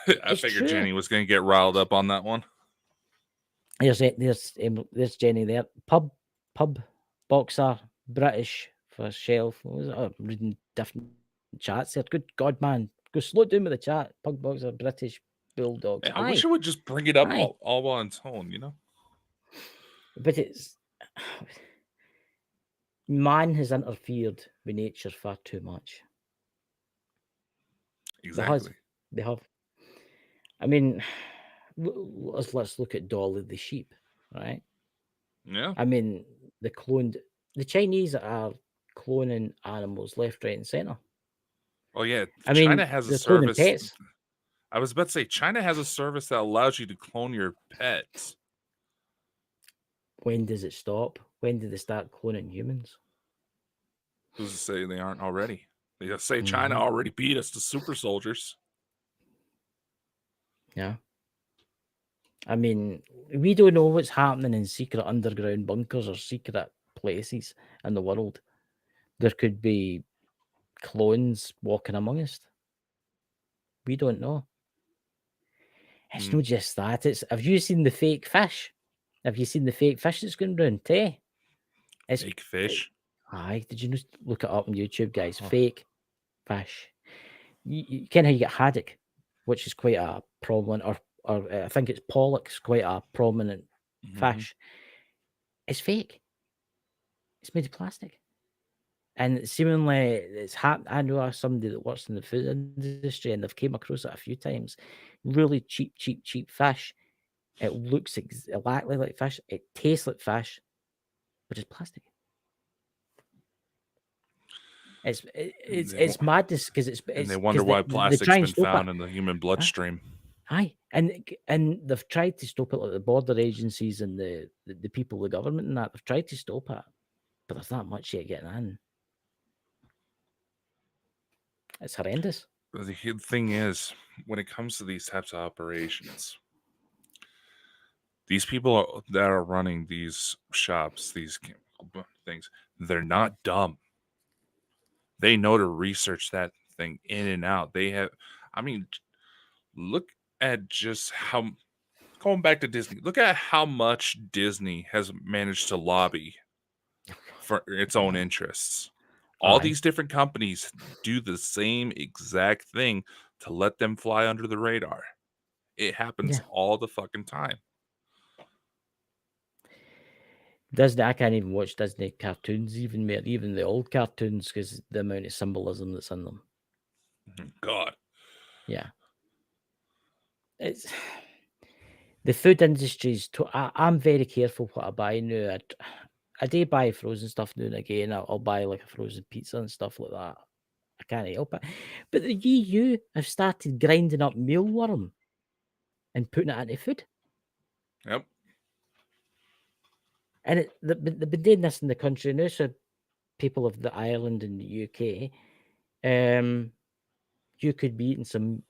[SPEAKER 1] But
[SPEAKER 2] I
[SPEAKER 1] it's
[SPEAKER 2] figured
[SPEAKER 1] true.
[SPEAKER 2] Jenny was going to get riled up on that one.
[SPEAKER 1] There's Jenny there. Pub boxer British for shelf. What was it? Oh, I'm reading different chats there. Good God, man, go slow down with the chat. Pug boxer British bulldogs.
[SPEAKER 2] Yeah, I wish
[SPEAKER 1] Aye,
[SPEAKER 2] it would just bring it up
[SPEAKER 1] aye.
[SPEAKER 2] all on its own, you know?
[SPEAKER 1] But it's man has interfered with nature far too much. There has.
[SPEAKER 2] Exactly.
[SPEAKER 1] They have. I mean, let's look at Dolly the sheep, right?
[SPEAKER 2] Yeah.
[SPEAKER 1] I mean, the Chinese are cloning animals left, right, and center.
[SPEAKER 2] Oh, yeah.
[SPEAKER 1] I
[SPEAKER 2] China
[SPEAKER 1] mean,
[SPEAKER 2] has a
[SPEAKER 1] they're cloning
[SPEAKER 2] service.
[SPEAKER 1] pets.
[SPEAKER 2] I was about to say, China has a service that allows you to clone your pets.
[SPEAKER 1] When does it stop? When do they start cloning humans?
[SPEAKER 2] Who's to say they aren't already? They just say China
[SPEAKER 1] Hmm.
[SPEAKER 2] already beat us to super soldiers.
[SPEAKER 1] Yeah. I mean, we don't know what's happening in secret underground bunkers or secret places in the world. There could be clones walking among us. We don't know. It's not
[SPEAKER 2] Mm,
[SPEAKER 1] just that. It's have you seen the fake fish? Have you seen the fake fish that's going around? It's
[SPEAKER 2] fake fish.
[SPEAKER 1] aye. Did you just look it up on YouTube, guys?
[SPEAKER 2] Oh,
[SPEAKER 1] Fake fish. You kind of how you get haddock, which is quite a prominent, or I think it's pollock's quite a prominent
[SPEAKER 2] mhm.
[SPEAKER 1] fish. It's fake. It's made of plastic. And seemingly it's happened. I know somebody that works in the food industry, and they've came across it a few times. Really cheap fish. It looks exactly like fish. It tastes like fish, but it's plastic.
[SPEAKER 2] And they
[SPEAKER 1] It's madness because
[SPEAKER 2] and they
[SPEAKER 1] it's
[SPEAKER 2] wonder
[SPEAKER 1] because
[SPEAKER 2] why
[SPEAKER 1] they
[SPEAKER 2] plastic's
[SPEAKER 1] try and
[SPEAKER 2] been
[SPEAKER 1] stop it.
[SPEAKER 2] found in the human
[SPEAKER 1] Aye,
[SPEAKER 2] bloodstream.
[SPEAKER 1] aye, and they've tried to stop it, like the border agencies and the people, the government, and that they've tried to stop it, but there's not much yet getting in. It's horrendous.
[SPEAKER 2] But the thing is, when it comes to these types of operations, these people that are running these shops, these things, they're not dumb. They know to research that thing in and out. They have, I mean, look at just how, going back to Disney, look at how much Disney has managed to lobby for its own
[SPEAKER 1] Aye,
[SPEAKER 2] interests. All
[SPEAKER 1] aye,
[SPEAKER 2] these different companies do the same exact thing to let them fly under the radar. It happens
[SPEAKER 1] yeah.
[SPEAKER 2] all the fucking time.
[SPEAKER 1] Disney, I can't even watch Disney cartoons even more, even the old cartoons, because the amount of symbolism that's in them.
[SPEAKER 2] God.
[SPEAKER 1] Yeah, it's the food industry's. I'm very careful what I buy now. I do buy frozen stuff now and again. I'll buy like a frozen pizza and stuff like that. I can't help it. But the EU have started grinding up mealworm and putting it into food.
[SPEAKER 2] Yep.
[SPEAKER 1] And they've been doing this in the country now. So people of the Ireland and the UK, you could be eating some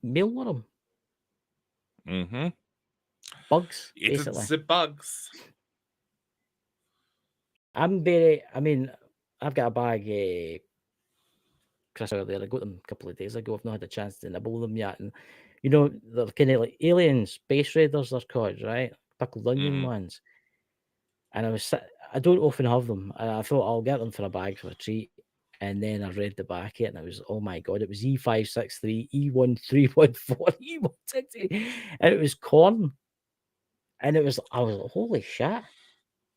[SPEAKER 1] mealworm
[SPEAKER 2] Mm-hmm.
[SPEAKER 1] bugs,
[SPEAKER 2] It's
[SPEAKER 1] basically.
[SPEAKER 2] the bugs.
[SPEAKER 1] I mean, I've got a bag Chris earlier. I got them a couple of days ago. I've not had a chance to nibble them yet. And they're kind of like aliens, space raiders, they're called, right? Pickled onion
[SPEAKER 2] Mm-hmm.
[SPEAKER 1] ones. And I don't often have them. I thought I'll get them for a bag for a treat. And then I read the back of it and it was, oh my God, it was E563, E1314, E160. And it was corn. And I was like, holy shit.
[SPEAKER 2] I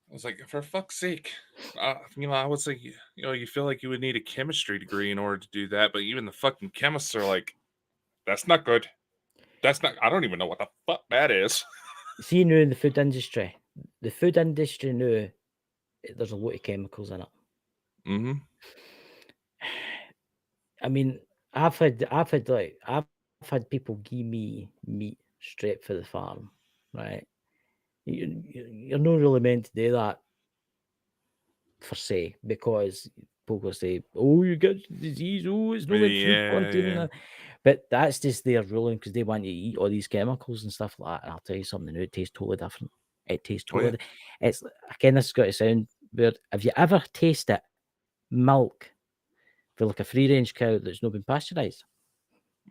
[SPEAKER 2] was like, for fuck's sake. I would say, you feel like you would need a chemistry degree in order to do that, but even the fucking chemists are like, that's not good. That's not, I don't even know what the fuck that is.
[SPEAKER 1] See, now in the food industry now, there's a lot of chemicals in it.
[SPEAKER 2] Mm-hmm.
[SPEAKER 1] I mean, I've had people give me meat straight for the farm, right? You're not really meant to do that for say because people will say, "Oh, you get disease. Oh, it's not like food quarantine."
[SPEAKER 2] Yeah.
[SPEAKER 1] But that's just their ruling because they want you to eat all these chemicals and stuff like that. And I'll tell you something new, it tastes totally different. It tastes
[SPEAKER 2] Oh, yeah.
[SPEAKER 1] it's again, this has got to sound weird. Have you ever tasted milk for like a free range cow that's not been pasteurized?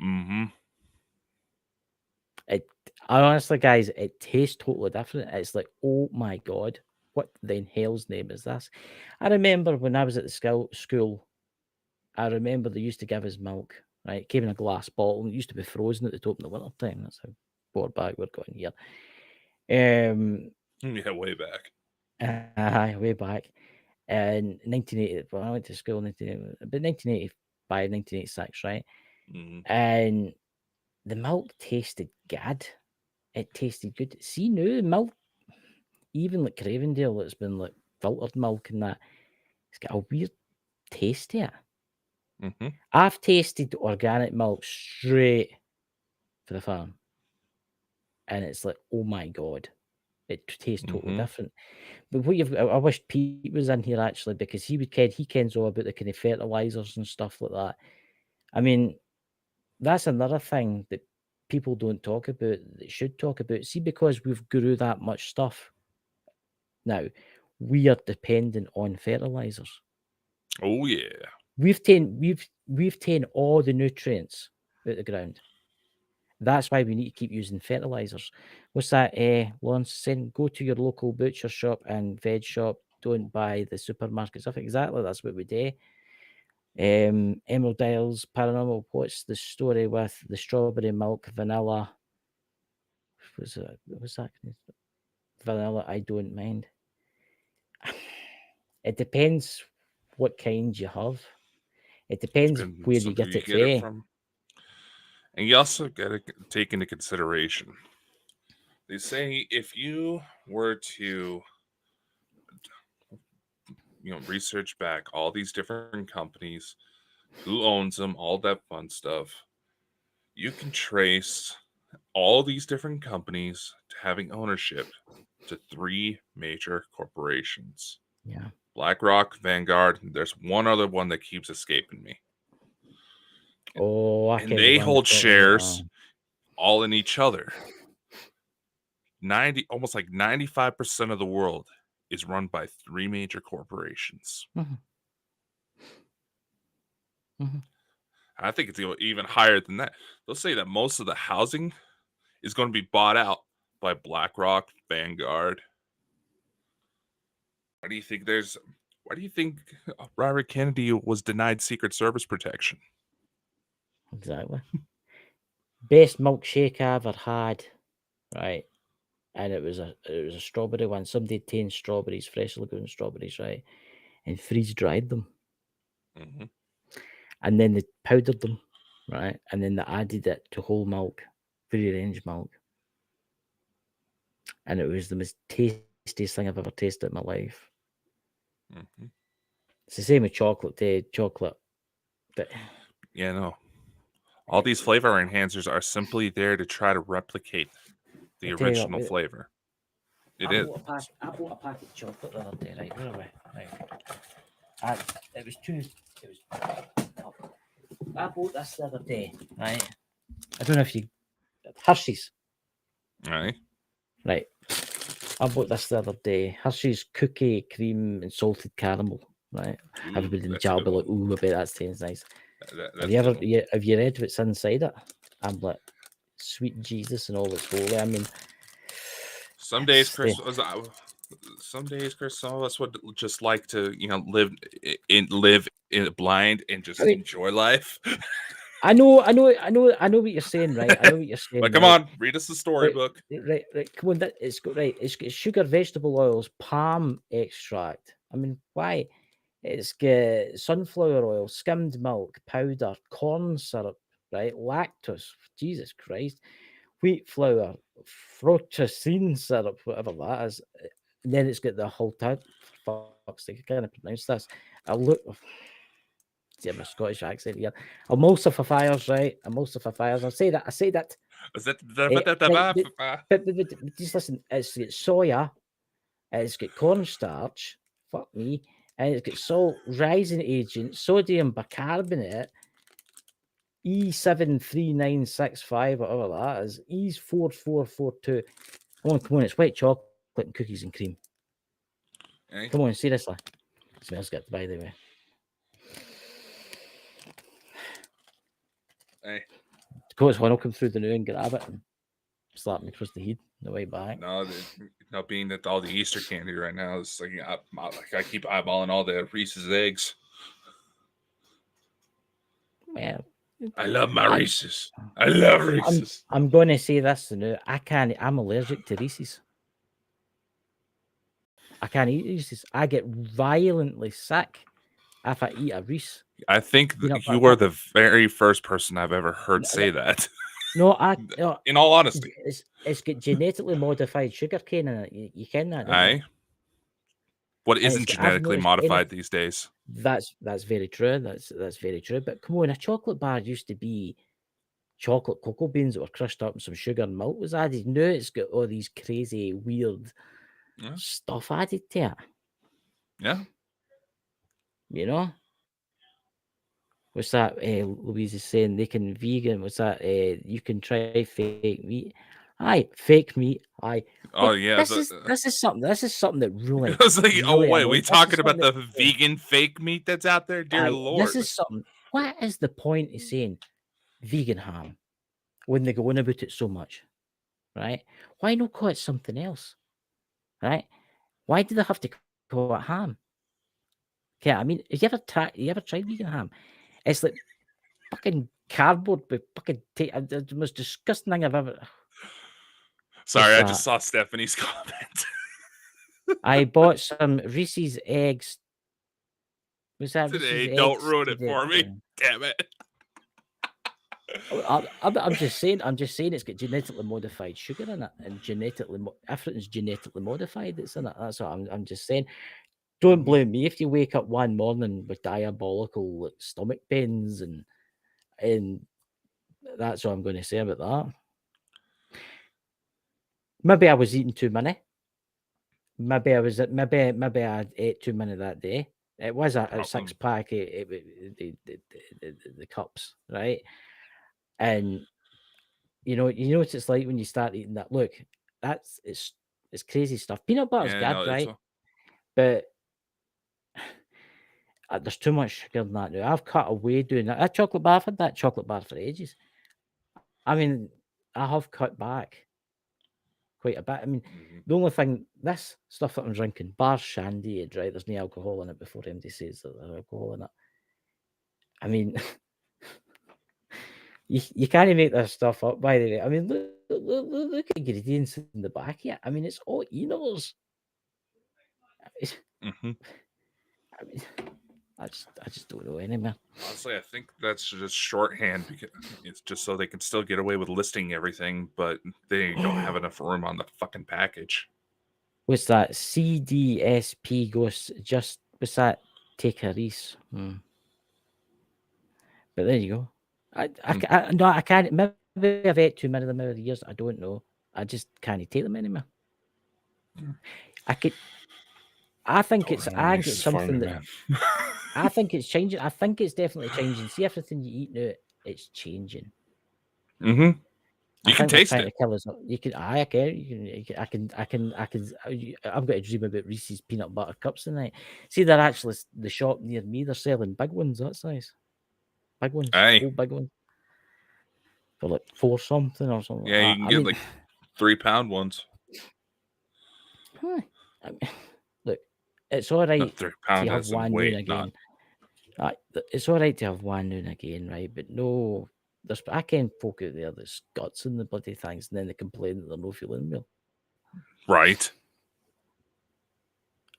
[SPEAKER 2] Mm-hmm.
[SPEAKER 1] It honestly, guys, it tastes totally different. It's like, oh my God, what the hell's name is this? I remember when I was at the school, I remember they used to give us milk, right? It came in a glass bottle and it used to be frozen at the top in the winter time. That's how far back we're going here.
[SPEAKER 2] Yeah, way back.
[SPEAKER 1] Way back in 1980. Well, I went to school in 1980, but 1985, 1986, right?
[SPEAKER 2] Mm-hmm.
[SPEAKER 1] And the milk tasted good. It tasted good. See now, milk, even like Cravendale, that's been like filtered milk and that, it's got a weird taste to it.
[SPEAKER 2] Mm-hmm.
[SPEAKER 1] I've tasted organic milk straight for the farm, and it's like, oh my God, it tastes totally
[SPEAKER 2] Mm-hmm.
[SPEAKER 1] different. But what I wish Pete was in here actually because he kens all about the kind of fertilizers and stuff like that. I mean, that's another thing that people don't talk about that should talk about. See, because we've grew that much stuff now, we are dependent on fertilizers.
[SPEAKER 2] Oh, yeah.
[SPEAKER 1] We've taken all the nutrients out the ground. That's why we need to keep using fertilizers. What's that? Lawrence saying, go to your local butcher shop and veg shop. Don't buy the supermarket stuff. Exactly, that's what we do. Emerald Isles Paranormal. What's the story with the strawberry milk vanilla? What's that? Vanilla. I don't mind. It depends what kind you have. It depends
[SPEAKER 2] Depends
[SPEAKER 1] where
[SPEAKER 2] on
[SPEAKER 1] you
[SPEAKER 2] who
[SPEAKER 1] get
[SPEAKER 2] you
[SPEAKER 1] it
[SPEAKER 2] get it
[SPEAKER 1] from.
[SPEAKER 2] from. And you also got to take into consideration. They say if you were to, research back all these different companies, who owns them, all that fun stuff, you can trace all these different companies to having ownership to 3 major corporations:
[SPEAKER 1] Yeah.
[SPEAKER 2] BlackRock, Vanguard. There's one other one that keeps escaping me.
[SPEAKER 1] Oh, I
[SPEAKER 2] And
[SPEAKER 1] get the
[SPEAKER 2] they
[SPEAKER 1] one you're
[SPEAKER 2] hold
[SPEAKER 1] talking about.
[SPEAKER 2] shares all in each other. almost like 95% of the world is run by 3 major corporations.
[SPEAKER 1] Mhm. Mhm.
[SPEAKER 2] I think it's even higher than that. They'll say that most of the housing is going to be bought out by BlackRock, Vanguard. Why do you think Robert Kennedy was denied Secret Service protection?
[SPEAKER 1] Exactly. Best milkshake I ever had, right? And it was a strawberry one. Somebody tamed strawberries, freshly grown strawberries, right? And freeze dried them.
[SPEAKER 2] Mm-hmm.
[SPEAKER 1] And then they powdered them, right? And then they added it to whole milk, free range milk. And it was the most tastiest thing I've ever tasted in my life.
[SPEAKER 2] Mm-hmm.
[SPEAKER 1] It's the same with chocolate. But
[SPEAKER 2] Yeah, no. All these flavor enhancers are simply there to try to replicate
[SPEAKER 1] I
[SPEAKER 2] the
[SPEAKER 1] tell you
[SPEAKER 2] original
[SPEAKER 1] what,
[SPEAKER 2] flavor.
[SPEAKER 1] I bought a packet of chocolate the other day, right? Where are we? Right. And it was two. It was. I bought this the other day, right? I don't know if you Hershey's,
[SPEAKER 2] Right?
[SPEAKER 1] right? I bought this the other day. Hershey's cookie cream and salted caramel, right?
[SPEAKER 2] Ooh,
[SPEAKER 1] Everybody in the
[SPEAKER 2] that's a
[SPEAKER 1] chat will
[SPEAKER 2] good
[SPEAKER 1] be
[SPEAKER 2] one.
[SPEAKER 1] like, "Ooh, I bet that tastes nice."
[SPEAKER 2] That's a good one.
[SPEAKER 1] Have you read what's inside it? I'm like, sweet Jesus and all that's holy. I mean,
[SPEAKER 2] Some days,
[SPEAKER 1] it's the,
[SPEAKER 2] Chris, some of us would just like to, live in blind and
[SPEAKER 1] I
[SPEAKER 2] just
[SPEAKER 1] mean,
[SPEAKER 2] enjoy life.
[SPEAKER 1] I know what you're saying, right? I know what you're saying,
[SPEAKER 2] Like, come
[SPEAKER 1] right?
[SPEAKER 2] on, read us the
[SPEAKER 1] Right,
[SPEAKER 2] storybook.
[SPEAKER 1] right. Come on, it's got right. It's got sugar, vegetable oils, palm extract. I mean, why? It's got sunflower oil, skimmed milk, powder, corn syrup, right? Lactose. Jesus Christ. Wheat flour, frotacine syrup, whatever that is. And then it's got the whole type. For fuck's sake, I can't pronounce this. I look. See, my Scottish accent here. Emulsifiers, right? Emulsifiers. I say that.
[SPEAKER 2] Is that
[SPEAKER 1] Right, but just listen. It's got soya. It's got cornstarch. Fuck me. And it's got salt, rising agent, sodium bicarbonate, E73965, whatever that is, E4442. Come on, it's white chocolate and cookies and cream.
[SPEAKER 2] Eh?
[SPEAKER 1] Come on, seriously. It smells good, by the way.
[SPEAKER 2] Eh?
[SPEAKER 1] Coach one will come through the new and grab it and slap me across the head on the way back.
[SPEAKER 2] No, being that all the Easter candy right now is like, I keep eyeballing all the Reese's eggs.
[SPEAKER 1] Well,
[SPEAKER 2] I love my
[SPEAKER 1] I'm,
[SPEAKER 2] Reese's. I love Reese's.
[SPEAKER 1] I'm going to say this now. I'm allergic to Reese's. I can't eat Reese's. I get violently sick if I eat a Reese.
[SPEAKER 2] I think
[SPEAKER 1] You know,
[SPEAKER 2] you were the very first person I've ever heard say that.
[SPEAKER 1] no,
[SPEAKER 2] In all honesty,
[SPEAKER 1] it's got genetically modified sugar cane in it. You can that, don't you?
[SPEAKER 2] aye. What
[SPEAKER 1] And
[SPEAKER 2] isn't
[SPEAKER 1] I've
[SPEAKER 2] genetically
[SPEAKER 1] noticed
[SPEAKER 2] modified these days?
[SPEAKER 1] that's very true. That's very true. But come on, a chocolate bar used to be chocolate cocoa beans that were crushed up and some sugar and milk was added. Now it's got all these crazy, weird
[SPEAKER 2] Yeah.
[SPEAKER 1] stuff added to it.
[SPEAKER 2] Yeah.
[SPEAKER 1] You know? What's that? Louise is saying they can vegan. What's that? You can try fake meat. Aye, fake meat. Aye.
[SPEAKER 2] Oh yeah.
[SPEAKER 1] This is something. This is something that
[SPEAKER 2] I was like, oh
[SPEAKER 1] really
[SPEAKER 2] wait, we
[SPEAKER 1] annoys. This is
[SPEAKER 2] talking about
[SPEAKER 1] something
[SPEAKER 2] the
[SPEAKER 1] that,
[SPEAKER 2] vegan fake meat that's out there? Dear
[SPEAKER 1] this
[SPEAKER 2] Lord.
[SPEAKER 1] is something. What is the point of saying vegan ham when they go on about it so much? Right? Why not call it something else? Right? Why do they have to call it ham? Okay, I mean, have you ever tried vegan ham? It's like fucking cardboard with fucking the most disgusting thing I've ever.
[SPEAKER 2] Sorry, I just saw Stephanie's comment.
[SPEAKER 1] I bought some Reese's eggs Was that
[SPEAKER 2] Today.
[SPEAKER 1] Reese's
[SPEAKER 2] Don't
[SPEAKER 1] X?
[SPEAKER 2] ruin it for me. Damn it.
[SPEAKER 1] I'm just saying it's got genetically modified sugar in it, and everything's genetically modified that's in it. That's what I'm just saying. Don't blame me if you wake up one morning with diabolical like, stomach pains, and that's what I'm going to say about that. Maybe I was eating too many. Maybe I ate too many that day. It was a 6-pack. The cups, right? And you know what it's like when you start eating that. Look, it's crazy stuff. Peanut butter's good, right? But there's too much sugar in that now. I've cut away doing that. That chocolate bar, I've had that chocolate bar for ages. I mean, I have cut back quite a bit. I mean, the only thing, this stuff that I'm drinking, bar shandy, right? There's no alcohol in it before anybody says that there's alcohol in it. I mean, you can't make this stuff up, by the way. I mean, look at the ingredients in the back here. I mean, it's all Enos. I mean, I just don't know anymore.
[SPEAKER 2] Honestly, I think that's just shorthand because it's just so they can still get away with listing everything, but they don't have enough room on the fucking package.
[SPEAKER 1] What's that? CDSP goes just. What's that? Take a Reese. But there you go. I can't. Maybe I've ate too many of them over the years. I don't know. I just can't take them anymore. I think it's something that. I think it's changing. I think it's definitely changing. See, everything you eat now, it's changing.
[SPEAKER 2] You can taste it.
[SPEAKER 1] You can. I can. I've got a dream about Reese's peanut butter cups tonight. See, they're actually the shop near me. They're selling big ones. That size, big ones, whole big ones, for like $4 something or something.
[SPEAKER 2] Yeah, you can get like 3-pound ones.
[SPEAKER 1] I mean, look, it's all right
[SPEAKER 2] 3
[SPEAKER 1] to
[SPEAKER 2] pound
[SPEAKER 1] have one now and again. It's all right to have one now and again, right? But no, I can folk out there that's guts in the bloody things, and then they complain that they're no feeling well.
[SPEAKER 2] Right.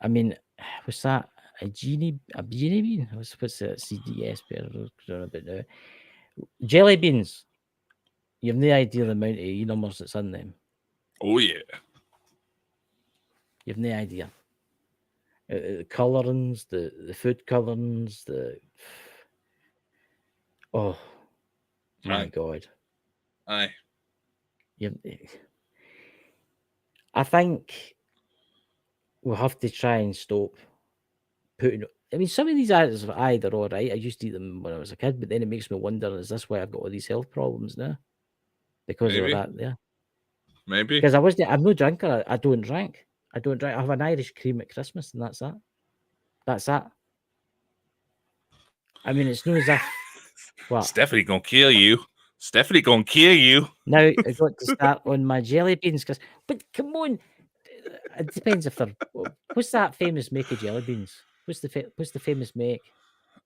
[SPEAKER 1] I mean, what's that? A beanie bean? What's that? CDS? I don't know about now. Jelly beans. You have no idea the amount of numbers that's in them.
[SPEAKER 2] Oh yeah.
[SPEAKER 1] You have no idea. The colorings, the food colorings, oh my God.
[SPEAKER 2] Aye.
[SPEAKER 1] I think we'll have to try and stop putting. I mean, some of these items they're all right. I used to eat them when I was a kid, but then it makes me wonder: is this why I've got all these health problems now? Because of that there.
[SPEAKER 2] Maybe.
[SPEAKER 1] Because I'm no drinker. I don't drink. I have an Irish cream at Christmas, and that's that. That's that. I mean, it's not as if what
[SPEAKER 2] Stephanie gonna kill you. Stephanie gonna kill you.
[SPEAKER 1] Now I got to start on my jelly beans but come on, it depends if they're. What's that famous make of jelly beans? What's the famous make?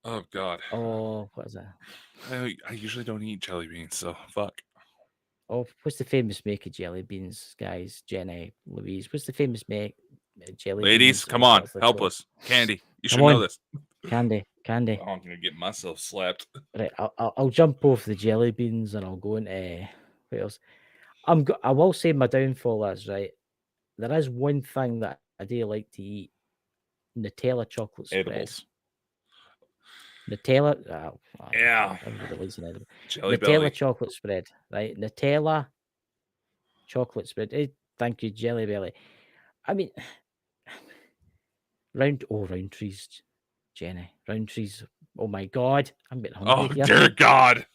[SPEAKER 2] Oh God.
[SPEAKER 1] Oh, what is that?
[SPEAKER 2] I usually don't eat jelly beans, so fuck.
[SPEAKER 1] Oh, what's the famous make of jelly beans, guys? Jenny, Louise, what's the famous make jelly beans?
[SPEAKER 2] Ladies, come on, help us. Candy, you should know this.
[SPEAKER 1] Candy.
[SPEAKER 2] Oh, I'm gonna get myself slapped.
[SPEAKER 1] Right, I'll jump off the jelly beans and I'll go into what else? I will say my downfall is right. There is one thing that I do like to eat: Nutella chocolate spread.
[SPEAKER 2] Edibles.
[SPEAKER 1] Nutella,
[SPEAKER 2] yeah.
[SPEAKER 1] Jelly Nutella chocolate spread, right? Nutella chocolate spread. Thank you, Jelly Belly. I mean, Roundtrees, Jenny. Roundtrees. Oh my God, I'm getting hungry.
[SPEAKER 2] Oh dear God.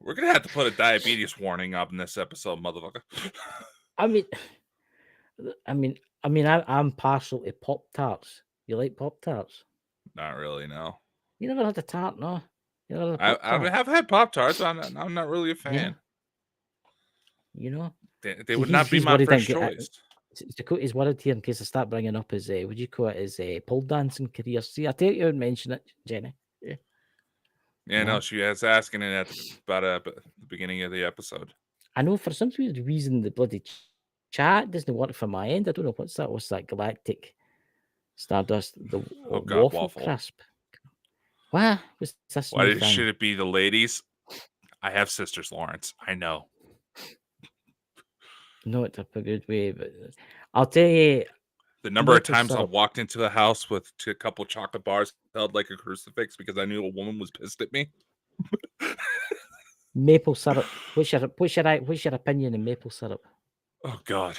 [SPEAKER 2] We're gonna have to put a diabetes warning up in this episode, motherfucker.
[SPEAKER 1] I mean, I'm partial to Pop-Tarts. You like Pop-Tarts?
[SPEAKER 2] Not really, no.
[SPEAKER 1] You never had a tart, no?
[SPEAKER 2] I have had Pop-Tarts. I'm not really a fan.
[SPEAKER 1] Yeah. You know,
[SPEAKER 2] they would not be my first choice.
[SPEAKER 1] He's worried here in case I start bringing up his would you call it his pole dancing career? See, I tell you, I would mention it, Jenny.
[SPEAKER 2] Yeah, no, she was asking it at about the beginning of the episode.
[SPEAKER 1] I know for some weird reason the bloody chat doesn't work from my end. I don't know what's that. What's that galactic Stardust, the
[SPEAKER 2] Oh God,
[SPEAKER 1] waffle
[SPEAKER 2] waffle.
[SPEAKER 1] crisp. What? What's this new thing?
[SPEAKER 2] Should it be the ladies? I have sisters, Lawrence. I know.
[SPEAKER 1] Not a good way, but I'll tell you.
[SPEAKER 2] The number of
[SPEAKER 1] Maple
[SPEAKER 2] times I
[SPEAKER 1] syrup.
[SPEAKER 2] walked into a house with a couple chocolate bars held like a crucifix because I knew a woman was pissed at me.
[SPEAKER 1] Maple syrup. What's your opinion on maple syrup?
[SPEAKER 2] Oh God.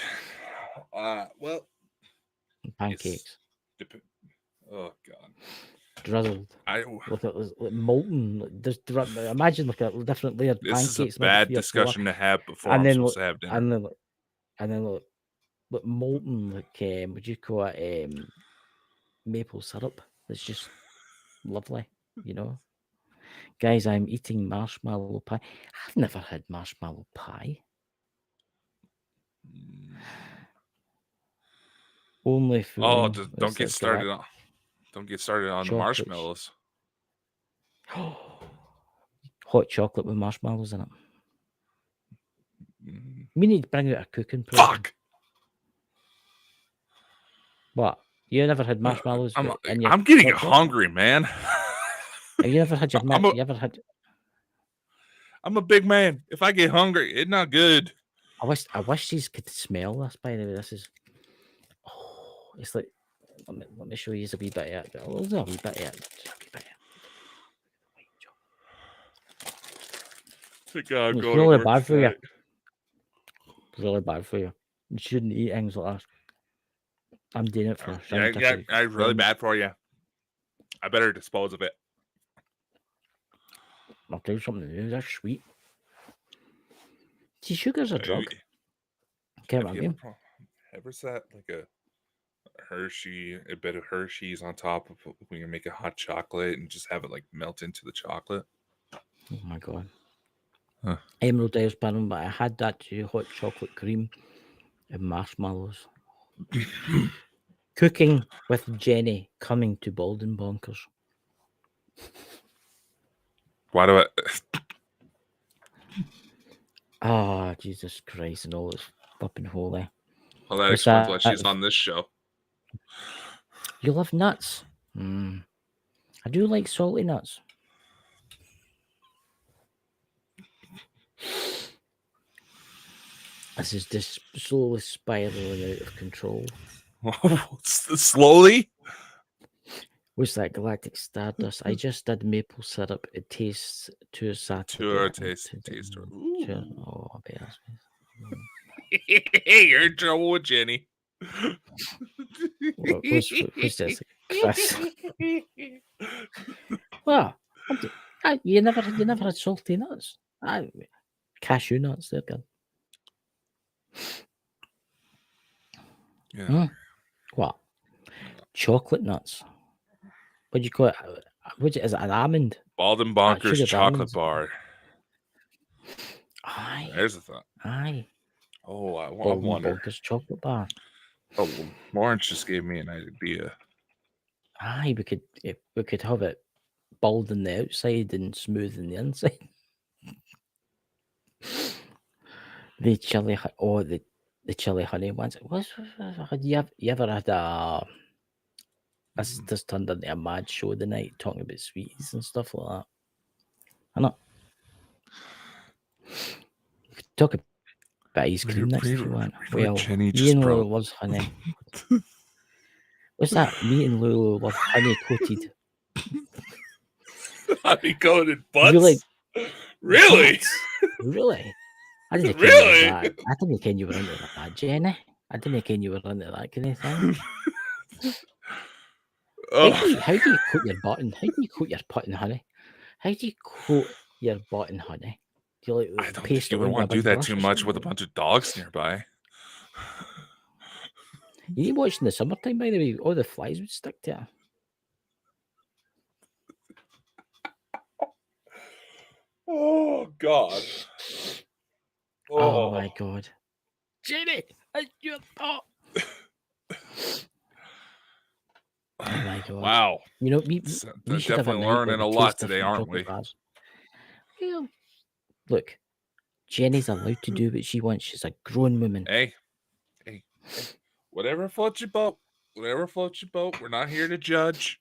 [SPEAKER 2] Well,
[SPEAKER 1] Pancakes.
[SPEAKER 2] Oh God.
[SPEAKER 1] Drizzled. Look at this, like molten. Just imagine like a different layer of
[SPEAKER 2] This
[SPEAKER 1] pancakes.
[SPEAKER 2] is a bad discussion to have before I'm supposed to have dinner.
[SPEAKER 1] And then look, molten, like would you call it maple syrup? It's just lovely, you know. Guys, I'm eating marshmallow pie. I've never had marshmallow pie. Only food.
[SPEAKER 2] Oh, don't get started on. Don't get started on the marshmallows.
[SPEAKER 1] Hot chocolate with marshmallows in it. We need to bring out a cooking program.
[SPEAKER 2] Fuck.
[SPEAKER 1] What? You never had marshmallows?
[SPEAKER 2] I'm getting hungry, man.
[SPEAKER 1] Have you ever had your? You ever had?
[SPEAKER 2] I'm a big man. If I get hungry, it's not good.
[SPEAKER 1] I wish you could smell this. By the way, this is. Oh, it's like. Let me show you a wee bit of it. A wee bit of it.
[SPEAKER 2] It's
[SPEAKER 1] really bad for you. It's really bad for you. You shouldn't eat things like that. I'm doing it for
[SPEAKER 2] yeah, it's really bad for you. I better dispose of it.
[SPEAKER 1] I'll tell you something. They're sweet. See, sugar's a drug. Can't remember.
[SPEAKER 2] Ever sat like a bit of Hershey's on top of when you make a hot chocolate and just have it like melt into the chocolate?
[SPEAKER 1] Oh my God. Huh. Emerald Isle Panel, but I had that too. Hot chocolate cream and marshmallows. Cooking with Jenny, coming to Baldwin Bonkers.
[SPEAKER 2] Why do I?
[SPEAKER 1] Oh, Jesus Christ, and all it's flipping holy.
[SPEAKER 2] Well, that explains why she's on this show.
[SPEAKER 1] You love nuts. I do like salty nuts. This is just slowly spiraling out of control.
[SPEAKER 2] Slowly?
[SPEAKER 1] What's that? Galactic Stardust. I just did maple syrup. It tastes too saturated. Oh,
[SPEAKER 2] You're in trouble with Jenny.
[SPEAKER 1] What's this, Chris? Well, you never had salty nuts. Cashew nuts, they're good.
[SPEAKER 2] Yeah.
[SPEAKER 1] What? Chocolate nuts. What do you call it? Is it an almond?
[SPEAKER 2] Baldwin Bonkers chocolate bar.
[SPEAKER 1] Aye.
[SPEAKER 2] There's a thought.
[SPEAKER 1] Aye.
[SPEAKER 2] Oh, I
[SPEAKER 1] Baldwin
[SPEAKER 2] wonder.
[SPEAKER 1] Bonkers chocolate bar.
[SPEAKER 2] Oh, Lawrence just gave me an idea.
[SPEAKER 1] Aye, we could have it bald on the outside and smooth on the inside. The chili, the chili honey ones. You ever had a? This just turned into a mad show tonight, talking about sweeties and stuff like that. I know. We could talk about ice cream next if you want. Well, me and Lulu loves honey. What's that? Me and Lulu love honey coated.
[SPEAKER 2] Honey coated butts? Really?
[SPEAKER 1] Butts? Really? I didn't
[SPEAKER 2] really?
[SPEAKER 1] I didn't think you were into that, Jenny. I didn't think you were into that kind of thing. How do you coat your button? How do you coat your butt in honey? How do you coat your butt in honey? Do you
[SPEAKER 2] I don't think you would want to do that too much with a bunch of dogs nearby.
[SPEAKER 1] You need to watch in the summertime, by the way. All the flies would stick to it.
[SPEAKER 2] Oh, God.
[SPEAKER 1] Oh my God. Jenny, your thought. Oh my God.
[SPEAKER 2] Wow.
[SPEAKER 1] You know, we should
[SPEAKER 2] definitely learning a lot today, aren't we?
[SPEAKER 1] Well, look, Jenny's allowed to do what she wants. She's a grown woman.
[SPEAKER 2] Hey. Whatever floats your boat. Whatever floats your boat. We're not here to judge.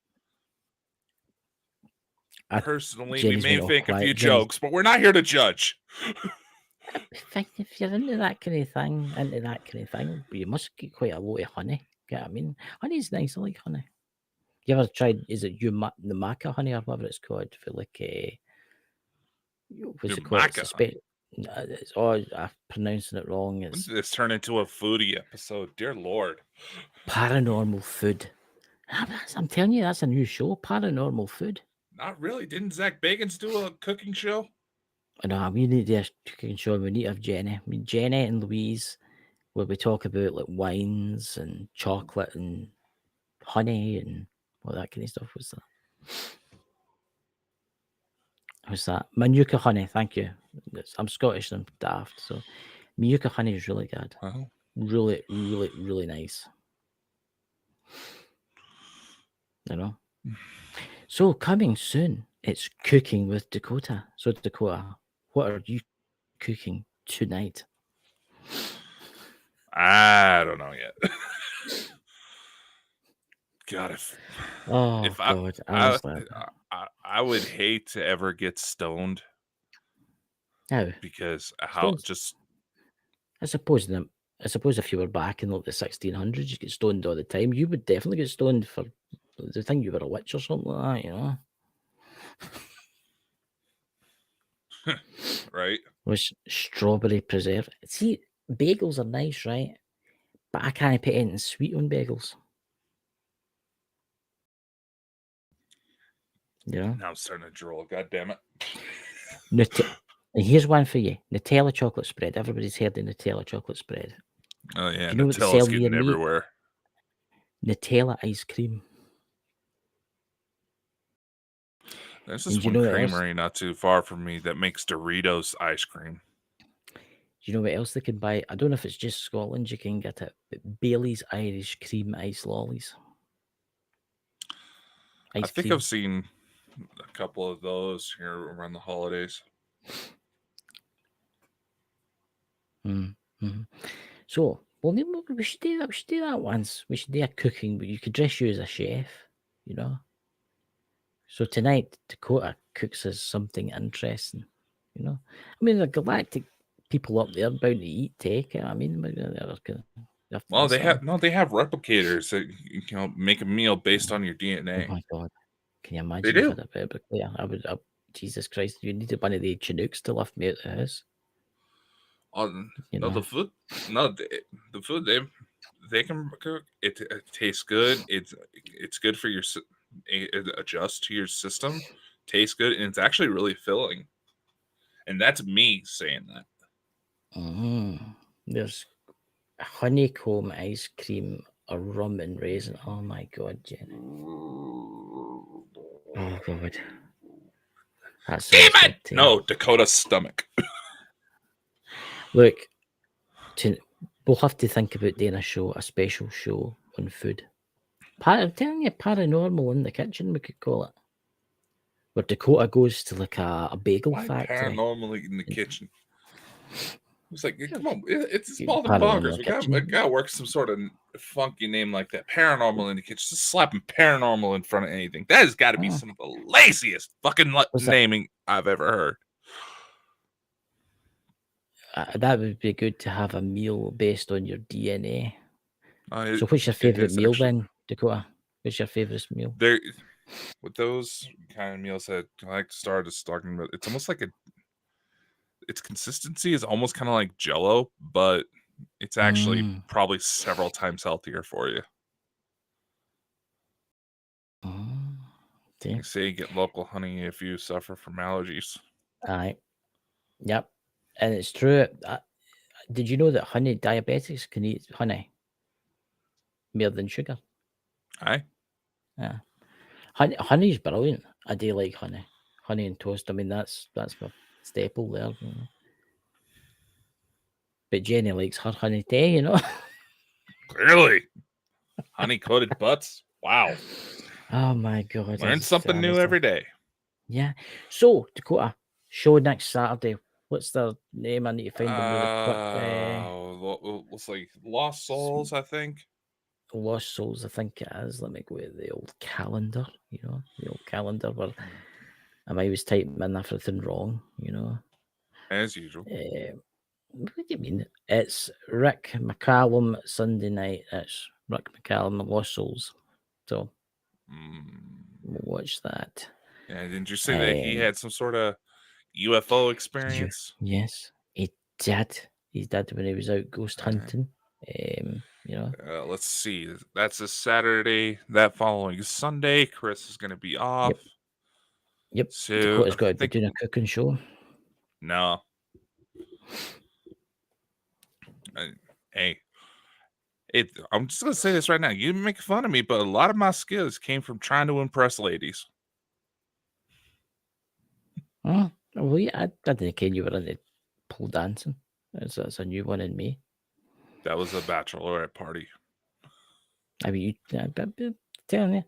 [SPEAKER 1] I,
[SPEAKER 2] Personally, we
[SPEAKER 1] Jenny's
[SPEAKER 2] may
[SPEAKER 1] went all
[SPEAKER 2] make a few
[SPEAKER 1] quiet. Jenny's
[SPEAKER 2] jokes, but we're not here to judge.
[SPEAKER 1] fine if you're into that kind of thing, you must get quite a lot of honey. Get what I mean? Honey's nice. I like honey. You ever tried? Is it the maca honey or whatever it's called? For like what's it called? It's
[SPEAKER 2] Maca
[SPEAKER 1] a
[SPEAKER 2] honey.
[SPEAKER 1] It's oh, I'm pronouncing it wrong.
[SPEAKER 2] When
[SPEAKER 1] It's
[SPEAKER 2] did this turn into a foodie episode? Dear Lord.
[SPEAKER 1] paranormal food. I'm telling you, that's a new show. Paranormal food.
[SPEAKER 2] Not really. Didn't Zach Bagans do a cooking show?
[SPEAKER 1] No, we need to do a cooking show. We need to have Jenny. I mean, Jenny and Louise, where we talk about like wines and chocolate and honey and all that kind of stuff. What's that? Manuka honey. Thank you. I'm Scottish and I'm daft, so Manuka honey is really good.
[SPEAKER 2] Well,
[SPEAKER 1] Really, really, really nice. You know. So coming soon, it's Cooking with Dakota. So Dakota, what are you cooking tonight?
[SPEAKER 2] I don't know yet. God,
[SPEAKER 1] Oh
[SPEAKER 2] if
[SPEAKER 1] God, honestly,
[SPEAKER 2] I would hate to ever get stoned
[SPEAKER 1] how
[SPEAKER 2] because how
[SPEAKER 1] stones?
[SPEAKER 2] just
[SPEAKER 1] I suppose if you were back in like the 1600s, you get stoned all the time. You would definitely get stoned for the thing you were a witch or something like that, you know.
[SPEAKER 2] right.
[SPEAKER 1] Was strawberry preserve. See, bagels are nice, right? But I can't put anything sweet on bagels. You know?
[SPEAKER 2] Now I'm starting to drool. God damn it.
[SPEAKER 1] And here's one for you. Nutella chocolate spread. Everybody's heard the Nutella chocolate spread.
[SPEAKER 2] Oh yeah,
[SPEAKER 1] Do you know what they sell
[SPEAKER 2] Nutella's
[SPEAKER 1] near
[SPEAKER 2] getting
[SPEAKER 1] me?
[SPEAKER 2] everywhere.
[SPEAKER 1] Nutella ice cream.
[SPEAKER 2] There's
[SPEAKER 1] And
[SPEAKER 2] this
[SPEAKER 1] do you
[SPEAKER 2] one
[SPEAKER 1] know what else?
[SPEAKER 2] creamery not too far from me that makes Doritos ice cream.
[SPEAKER 1] Do you know what else they can buy? I don't know if it's just Scotland you can get it, but Bailey's Irish Cream Ice Lollies.
[SPEAKER 2] I
[SPEAKER 1] Ice
[SPEAKER 2] think
[SPEAKER 1] cream.
[SPEAKER 2] I've seen a couple of those here around the holidays.
[SPEAKER 1] Mm-hmm. So, well, we should do that. We should do that once. We should do a cooking, but you could dress you as a chef, you know. So tonight, Dakota cooks us something interesting, you know. I mean, the galactic people up there bound to eat, take it. I mean,
[SPEAKER 2] Well, they have replicators that make a meal based on your
[SPEAKER 1] Oh
[SPEAKER 2] DNA.
[SPEAKER 1] my God. Can you
[SPEAKER 2] They
[SPEAKER 1] imagine if I
[SPEAKER 2] do.
[SPEAKER 1] had a better player? Jesus Christ, you needed one of the Chinooks to lift me out the house.
[SPEAKER 2] No,
[SPEAKER 1] know?
[SPEAKER 2] the food. No, the food they can cook. It tastes good. It's good for your it adjusts to your system. Tastes good, and it's actually really filling. And that's me saying that.
[SPEAKER 1] There's honeycomb ice cream, a rum and raisin. Oh my God, Jen. Oh God. That sounds
[SPEAKER 2] Demon!
[SPEAKER 1] good too.
[SPEAKER 2] No, Dakota's stomach.
[SPEAKER 1] Look, we'll have to think about doing a special show on food. I'm telling you, paranormal in the kitchen, we could call it. Where Dakota goes to like a bagel
[SPEAKER 2] Why
[SPEAKER 1] factory.
[SPEAKER 2] paranormally in the kitchen? It's like, come on, it's smaller than
[SPEAKER 1] Paranormal
[SPEAKER 2] Bonkers. We gotta work some sort of funky name like that. Paranormal in the kitchen. Just slapping paranormal in front of anything. That has got to be some of the laziest fucking naming I've ever heard.
[SPEAKER 1] That would be good to have a meal based on your DNA. So, what's your
[SPEAKER 2] It
[SPEAKER 1] favorite
[SPEAKER 2] is
[SPEAKER 1] meal
[SPEAKER 2] actually.
[SPEAKER 1] then, Dakota? What's your favorite meal?
[SPEAKER 2] There, with those kind of meals that I like to start is talking about, it's almost like its consistency is almost kind of like Jello, but it's actually probably several times healthier for you. They say get local honey if you suffer from allergies.
[SPEAKER 1] Aye. Yep. And it's true. Did you know that diabetics can eat honey more than sugar?
[SPEAKER 2] Aye.
[SPEAKER 1] Yeah. Honey's brilliant. I do like honey. Honey and toast. I mean, that's my staple there. You know? But Jenny likes her honey tea, you know.
[SPEAKER 2] Clearly. Honey coated butts. Wow.
[SPEAKER 1] Oh my God.
[SPEAKER 2] Learn something new every day.
[SPEAKER 1] Yeah. So, Dakota, show next Saturday. What's the name? I need to find them really quick.
[SPEAKER 2] Looks like Lost Souls, I think.
[SPEAKER 1] Lost Souls, I think it is. Let me go to the old calendar, the old calendar where I was typing in everything wrong,
[SPEAKER 2] As usual.
[SPEAKER 1] What do you mean? It's Rick McCallum Sunday night. It's Rick McCallum and Lost Souls. So we'll watch that.
[SPEAKER 2] Yeah, didn't you say that he had some sort of UFO experience?
[SPEAKER 1] Yes, he did. He did when he was out ghost
[SPEAKER 2] All right.
[SPEAKER 1] hunting.
[SPEAKER 2] Let's see. That's a Saturday. That following Sunday, Chris is going to be off.
[SPEAKER 1] Yep.
[SPEAKER 2] So
[SPEAKER 1] Dakota's
[SPEAKER 2] I
[SPEAKER 1] got to be
[SPEAKER 2] think
[SPEAKER 1] doing a cooking show.
[SPEAKER 2] no. Hey, I'm just gonna say this right now. You make fun of me, but a lot of my skills came from trying to impress ladies.
[SPEAKER 1] Oh, well, yeah, I didn't care you were into pole dancing. That's a new one in me.
[SPEAKER 2] That was a bachelorette party.
[SPEAKER 1] I mean, I'm telling you,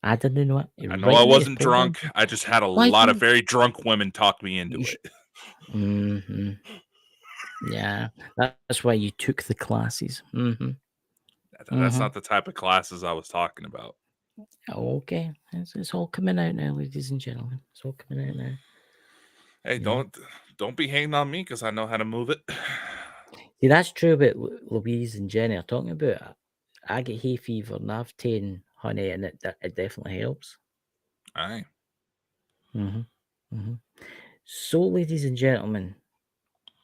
[SPEAKER 1] I didn't know it.
[SPEAKER 2] I know I wasn't drunk. I just had a lot of very drunk women talk me into it.
[SPEAKER 1] Mm-hmm. Yeah, that's why you took the classes. Mm-hmm.
[SPEAKER 2] That's not the type of classes I was talking about.
[SPEAKER 1] Okay, it's all coming out now, ladies and gentlemen. It's all coming out now.
[SPEAKER 2] Hey, don't be hating on me because I know how to move it.
[SPEAKER 1] See, that's true about Louise and Jenny are talking about. I get hay fever and I've taken honey, and it definitely helps.
[SPEAKER 2] Aye.
[SPEAKER 1] So, ladies and gentlemen,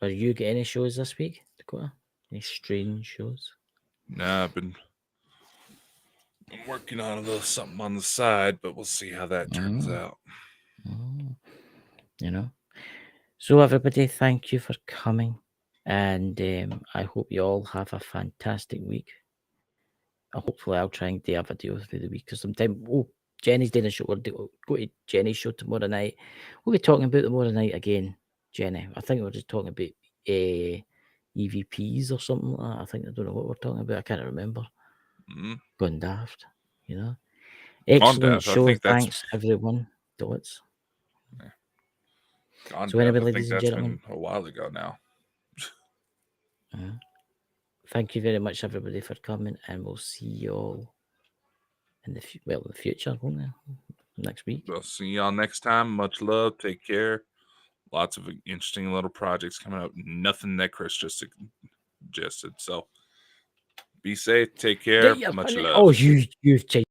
[SPEAKER 1] are you getting any shows this week, Dakota? Any strange shows?
[SPEAKER 2] Nah, I've been working on a little something on the side, but we'll see how that turns out.
[SPEAKER 1] So everybody, thank you for coming, and I hope you all have a fantastic week. Hopefully I'll try and do a video through the week, because sometime Jenny's doing a show. We'll go to Jenny's show tomorrow night. We'll be talking about tomorrow night again, Jenny. I think we're just talking about EVPs or something like that. I don't know what we're talking about. I can't remember. Gone daft, Excellent show. Thanks, everyone. Thoughts?
[SPEAKER 2] So anyway, ladies and gentlemen, been a while ago now.
[SPEAKER 1] Thank you very much, everybody, for coming, and we'll see you all in the future, won't we? Next week.
[SPEAKER 2] We'll see y'all next time. Much love. Take care. Lots of interesting little projects coming up. Nothing that Chris just suggested. So be safe. Take care. Much love.
[SPEAKER 1] Oh, you've changed.